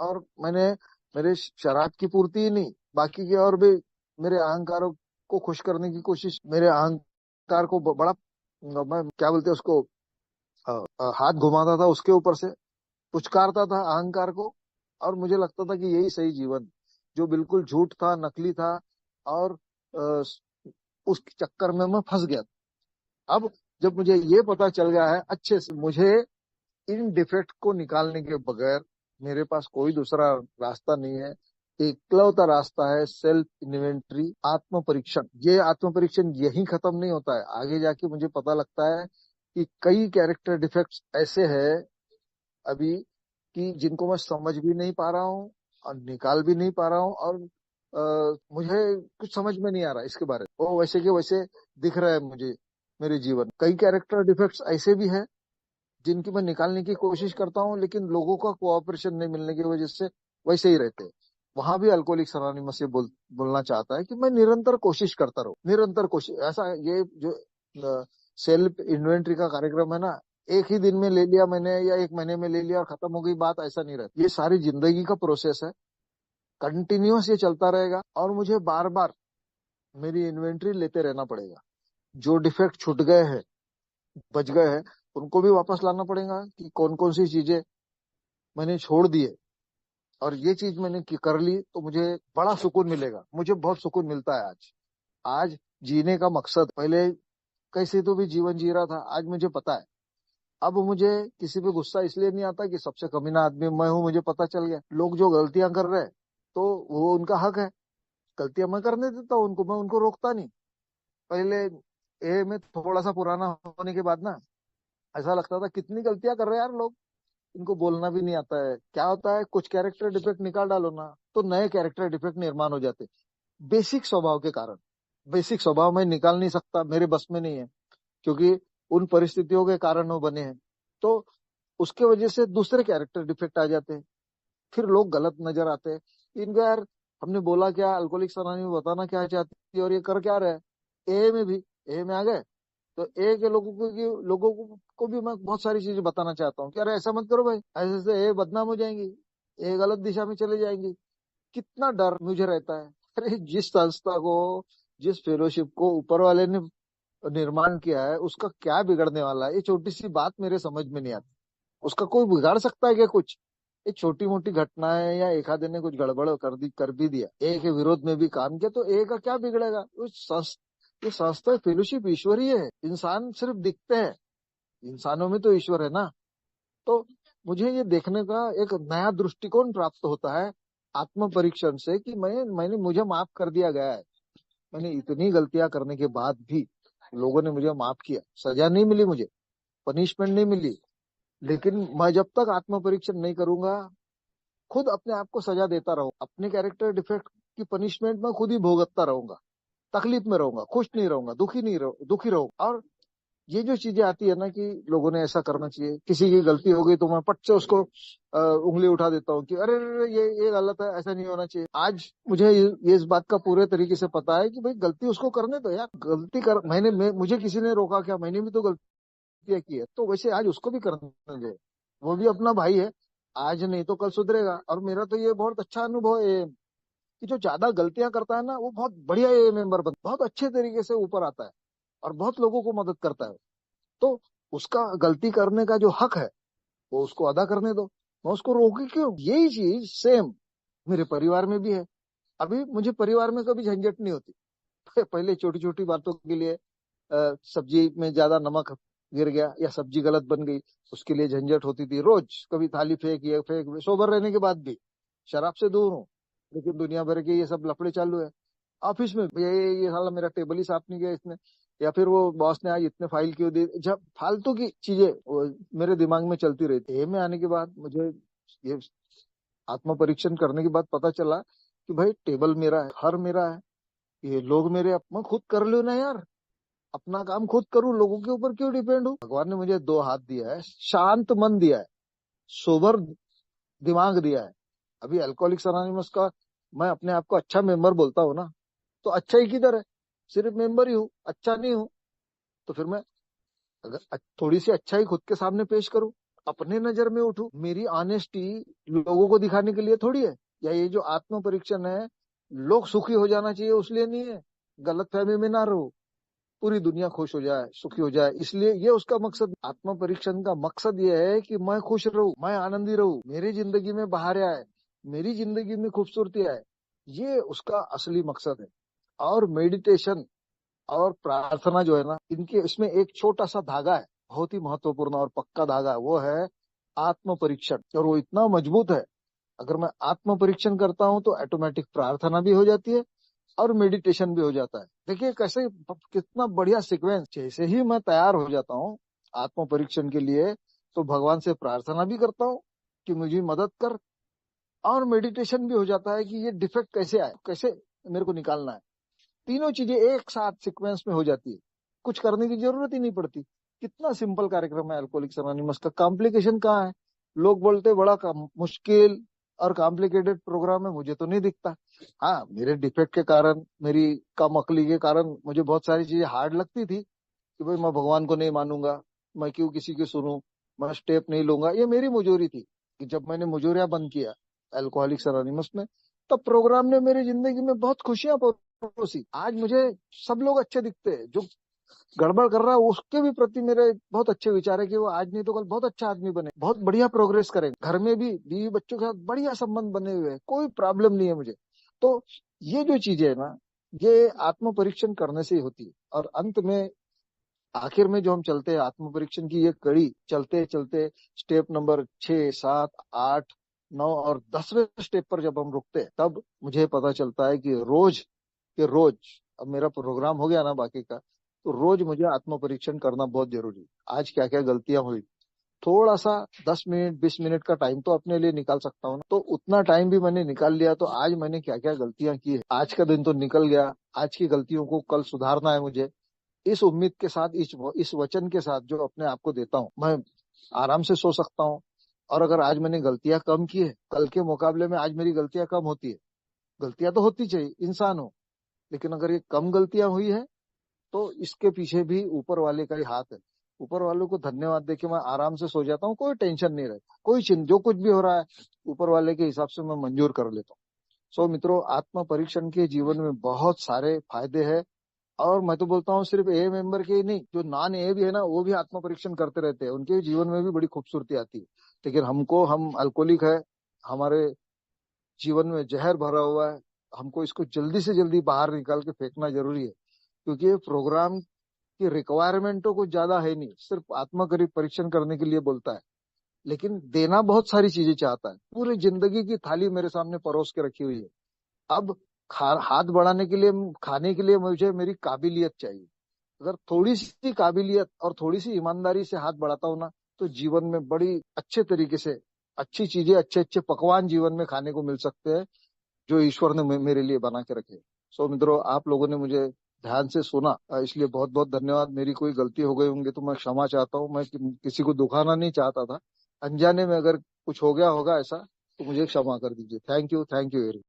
और मैंने मेरे शराब की पूर्ति ही नहीं, बाकी के और भी मेरे अहंकारों को खुश करने की कोशिश, मेरे अहंकार को बड़ा, मैं क्या बोलते हैं उसको, हाथ घुमाता था उसके ऊपर से, पुचकारता था अहंकार को, और मुझे लगता था कि यही सही जीवन, जो बिल्कुल झूठ था, नकली था, और अ, उस चक्कर में मैं फंस गया। अब जब मुझे ये पता चल गया है अच्छे से, मुझे इन डिफेक्ट को निकालने के बगैर मेरे पास कोई दूसरा रास्ता नहीं है। एकलौता रास्ता है सेल्फ इन्वेंट्री, आत्म परीक्षण। ये आत्म परीक्षण यही खत्म नहीं होता है, आगे जाके मुझे पता लगता है कि कई कैरेक्टर डिफेक्ट्स ऐसे हैं अभी कि जिनको मैं समझ भी नहीं पा रहा हूँ और निकाल भी नहीं पा रहा हूँ, और मुझे कुछ समझ में नहीं आ रहा इसके बारे में, वो वैसे के वैसे दिख रहा है मुझे मेरे जीवन। कई कैरेक्टर डिफेक्ट्स ऐसे भी है जिनकी मैं निकालने की कोशिश करता हूँ, लेकिन लोगों का कोऑपरेशन नहीं मिलने की वजह से वैसे ही रहते हैं। वहां भी अल्कोहलिक्स अनोनिमस ये बोलना चाहता है कि मैं निरंतर कोशिश करता रहूं, निरंतर कोशिश। ऐसा ये जो सेल्फ इन्वेंट्री का कार्यक्रम है ना, एक ही दिन में ले लिया मैंने या एक महीने में ले लिया और खत्म हो गई बात, ऐसा नहीं रहता। ये सारी जिंदगी का प्रोसेस है, कंटिन्यूअस ये चलता रहेगा, और मुझे बार बार मेरी इन्वेंट्री लेते रहना पड़ेगा। जो डिफेक्ट छूट गए हैं, बच गए हैं, उनको भी वापस लाना पड़ेगा कि कौन कौन सी चीजें मैंने छोड़ दी है और ये चीज मैंने कर ली, तो मुझे बड़ा सुकून मिलेगा। मुझे बहुत सुकून मिलता है आज। आज जीने का मकसद, पहले कैसे तो भी जीवन जी रहा था, आज मुझे पता है। अब मुझे किसी पे गुस्सा इसलिए नहीं आता कि सबसे कमीना आदमी मैं हूं, मुझे पता चल गया। लोग जो गलतियां कर रहे हैं तो वो उनका हक है, गलतियां मैं करने देता हूँ उनको, मैं उनको रोकता नहीं। पहले ए में थोड़ा सा पुराना होने के बाद ना ऐसा लगता था कितनी गलतियां कर रहे हैं यार लोग, इनको बोलना भी नहीं आता है। क्या होता है, कुछ कैरेक्टर डिफेक्ट निकाल डालो ना तो नए कैरेक्टर डिफेक्ट निर्माण हो जाते, बेसिक स्वभाव के कारण। बेसिक स्वभाव मैं निकाल नहीं सकता, मेरे बस में नहीं है, क्योंकि उन परिस्थितियों के कारण वो बने हैं। तो उसके वजह से दूसरे कैरेक्टर डिफेक्ट आ जाते हैं, फिर लोग गलत नजर आते हैं। इनको यार हमने बोला क्या, अल्कोहलिक्स अनोनिमस बताना क्या चाहती है और ये कर क्या रहे हैं। ए में भी, ए में आ गए तो ए के लोगों को भी मैं बहुत सारी चीजें बताना चाहता हूँ कि अरे ऐसा मत करो भाई, ऐसे से ए बदनाम हो जाएंगी, ए गलत दिशा में चले जाएंगी। कितना डर मुझे रहता है। अरे जिस संस्था को, जिस फेलोशिप को ऊपर वाले ने निर्माण किया है, उसका क्या बिगड़ने वाला है। ये छोटी सी बात मेरे समझ में नहीं आती, उसका कोई बिगाड़ सकता है क्या कुछ। ये छोटी मोटी घटना है, या एक आधे ने कुछ गड़बड़ कर भी दिया, ए के विरोध में भी काम किया, तो ए का क्या बिगड़ेगा। ये संस्था फेलोशिप ईश्वरीय है, इंसान सिर्फ दिखते हैं, इंसानों में तो ईश्वर है ना। तो मुझे ये देखने का एक नया दृष्टिकोण प्राप्त होता है आत्म परीक्षण से कि मैंने मुझे माफ कर दिया गया है। मैंने इतनी गलतियां करने के बाद भी लोगों ने मुझे माफ किया, सजा नहीं मिली मुझे, पनिशमेंट नहीं मिली। लेकिन मैं जब तक आत्म परीक्षण नहीं करूंगा, खुद अपने आप को सजा देता रहूं, अपने कैरेक्टर डिफेक्ट की पनिशमेंट मैं खुद ही भुगतता रहूंगा, तकलीफ में रहूंगा, खुश नहीं रहूंगा, दुखी रहूंगा। और ये जो चीजें आती है ना कि लोगों ने ऐसा करना चाहिए, किसी की गलती हो गई तो मैं पट से उसको उंगली उठा देता हूँ कि अरे अरे, ये गलत है, ऐसा नहीं होना चाहिए। आज मुझे ये इस बात का पूरे तरीके से पता है कि भाई गलती उसको करने दो यार, गलती कर, मुझे किसी ने रोका क्या, मैंने भी तो गलतियां की है, तो वैसे आज उसको भी करने दो, वो भी अपना भाई है। आज नहीं तो कल सुधरेगा। और मेरा तो ये बहुत अच्छा अनुभव है कि जो ज्यादा गलतियां करता है ना, वो बहुत बढ़िया ये मेंबर बनता, बहुत अच्छे तरीके से ऊपर आता है और बहुत लोगों को मदद करता है। तो उसका गलती करने का जो हक है वो उसको अदा करने दो, मैं उसको रोकी क्यों। यही चीज सेम मेरे परिवार में भी है। अभी मुझे परिवार में कभी झंझट नहीं होती। पहले छोटी छोटी बातों के लिए सब्जी में ज्यादा नमक गिर गया या सब्जी गलत बन गई, उसके लिए झंझट होती थी रोज। कभी थाली फेंक, ये फेंक, सोबर रहने के बाद भी, शराब से दूर हूँ लेकिन दुनिया भर के ये सब लफड़े चालू है। ऑफिस में ये साला मेरा टेबल ही साफ नहीं किया इसने, या फिर वो बॉस ने आज इतने फाइल क्यों दी, जब फालतू की चीजें मेरे दिमाग में चलती रहती है। में आने के बाद मुझे ये आत्म परीक्षण करने के बाद पता चला कि भाई टेबल मेरा है, घर मेरा है, ये लोग मेरे, मैं खुद कर लूँ ना यार, अपना काम खुद करूँ, लोगों के ऊपर क्यों डिपेंड हूँ। भगवान ने मुझे दो हाथ दिया है, शांत मन दिया है, सोबर दिमाग दिया है। अभी अल्कोहलिक्स अनोनिमस का मैं अपने आप को अच्छा मेंबर बोलता हूँ ना, तो अच्छा ही किधर है, सिर्फ मेंबर ही हूँ, अच्छा नहीं हूँ। तो फिर मैं अगर थोड़ी सी अच्छाई खुद के सामने पेश करूं, अपने नजर में उठूं, मेरी ऑनेस्टी लोगों को दिखाने के लिए थोड़ी है। या ये जो आत्म परीक्षण है, लोग सुखी हो जाना चाहिए उसलिए नहीं है, गलत फहमी में ना रहो, पूरी दुनिया खुश हो जाए, सुखी हो जाए, इसलिए ये उसका मकसद। आत्म परीक्षण का मकसद ये है कि मैं खुश रहूं, मैं आनंदी रहूं, मेरी जिंदगी में बाहर आए, मेरी जिंदगी में खूबसूरती आए, ये उसका असली मकसद है। और मेडिटेशन और प्रार्थना जो है ना, इनके इसमें एक छोटा सा धागा है, बहुत ही महत्वपूर्ण और पक्का धागा है, वो है आत्म परीक्षण। और वो इतना मजबूत है, अगर मैं आत्म परीक्षण करता हूँ तो ऑटोमेटिक प्रार्थना भी हो जाती है और मेडिटेशन भी हो जाता है। देखिए कैसे, कितना बढ़िया सीक्वेंस। जैसे ही मैं तैयार हो जाता हूँ आत्म परीक्षण के लिए, तो भगवान से प्रार्थना भी करता हूँ कि मुझे मदद कर, और मेडिटेशन भी हो जाता है कि ये डिफेक्ट कैसे आए, कैसे मेरे को निकालना है। तीनों चीजें एक साथ सीक्वेंस में हो जाती है, कुछ करने की जरूरत ही नहीं पड़ती। कितना सिंपल कार्यक्रम है अल्कोहलिक्स अनोनिमस का, कॉम्प्लिकेशन कहाँ है। लोग बोलते बड़ा मुश्किल और कॉम्प्लिकेटेड प्रोग्राम है, मुझे तो नहीं दिखता। हाँ, मेरे डिफेक्ट के कारण, मेरी कम अकली के कारण मुझे बहुत सारी चीजें हार्ड लगती थी कि भाई मैं भगवान को नहीं मानूंगा, मैं क्यों किसी की सुनूं, मैं स्टेप नहीं लूंगा, ये मेरी मुजोरी थी। कि जब मैंने मुजोरिया बंद किया अल्कोहलिक्स अनोनिमस में, तब प्रोग्राम ने मेरी जिंदगी में बहुत खुशियां परोसी। आज मुझे सब लोग अच्छे दिखते हैं, जो गड़बड़ कर रहा है उसके भी प्रति मेरे बहुत अच्छे विचार है कि वो आज नहीं तो कल बहुत अच्छा आदमी बने, बहुत बढ़िया प्रोग्रेस करे, घर में भी बीवी बच्चों के साथ बढ़िया संबंध बने हुए हैं, कोई प्रॉब्लम नहीं है मुझे। तो ये जो चीजें है ना, ये आत्म परीक्षण करने से ही होती है। और अंत में आखिर में जो हम चलते हैं आत्म परीक्षण की ये कड़ी चलते चलते स्टेप नंबर 6, 7, 8, 9 और 10वें स्टेप पर जब हम रुकते हैं, तब मुझे पता चलता है कि रोज के रोज, अब मेरा प्रोग्राम हो गया ना बाकी का, तो रोज मुझे आत्म परीक्षण करना बहुत जरूरी है। आज क्या क्या गलतियां हुई, थोड़ा सा 10 मिनट 20 मिनट का टाइम तो अपने लिए निकाल सकता हूँ ना, तो उतना टाइम भी मैंने निकाल लिया। तो आज मैंने क्या क्या गलतियां की है, आज का दिन तो निकल गया, आज की गलतियों को कल सुधारना है मुझे। इस उम्मीद के साथ, इस वचन के साथ जो अपने आप को देता हूँ, मैं आराम से सो सकता हूँ। और अगर आज मैंने गलतियां कम की है, कल के मुकाबले में आज मेरी गलतियां कम होती है, गलतियां तो होती चाहिए, इंसान हो, लेकिन अगर ये कम गलतियां हुई है तो इसके पीछे भी ऊपर वाले का ही हाथ है। ऊपर वाले को धन्यवाद देके मैं आराम से सो जाता हूँ, कोई टेंशन नहीं रहता, कोई चिंता, जो कुछ भी हो रहा है ऊपर वाले के हिसाब से मैं मंजूर कर लेता हूँ। सो मित्रों, आत्म परीक्षण के जीवन में बहुत सारे फायदे हैं। और मैं तो बोलता हूँ सिर्फ ए मेंबर के ही नहीं, जो नॉन ए भी है ना, वो भी आत्म परीक्षण करते रहते हैं, उनके जीवन में भी बड़ी खूबसूरती आती है। लेकिन हम अल्कोहलिक है, हमारे जीवन में जहर भरा हुआ है, हमको इसको जल्दी से जल्दी बाहर निकाल के फेंकना जरूरी है। क्योंकि ये प्रोग्राम की रिक्वायरमेंट तो कुछ ज्यादा है नहीं, सिर्फ आत्म परीक्षण करने के लिए बोलता है, लेकिन देना बहुत सारी चीजें चाहता है। पूरी जिंदगी की थाली मेरे सामने परोस के रखी हुई है। अब हाथ बढ़ाने के लिए, खाने के लिए मुझे मेरी काबिलियत चाहिए। अगर थोड़ी सी काबिलियत और थोड़ी सी ईमानदारी से हाथ बढ़ाता हूँ ना, तो जीवन में बड़ी अच्छे तरीके से अच्छी चीजें, अच्छे अच्छे पकवान जीवन में खाने को मिल सकते हैं, जो ईश्वर ने मेरे लिए बना के रखे। सो मित्रों, आप लोगों ने मुझे ध्यान से सुना, इसलिए बहुत बहुत धन्यवाद। मेरी कोई गलती हो गई होंगी तो मैं क्षमा चाहता हूँ, मैं किसी को दुखाना नहीं चाहता था। अनजाने में अगर कुछ हो गया होगा ऐसा, तो मुझे क्षमा कर दीजिए। Thank you, thank you very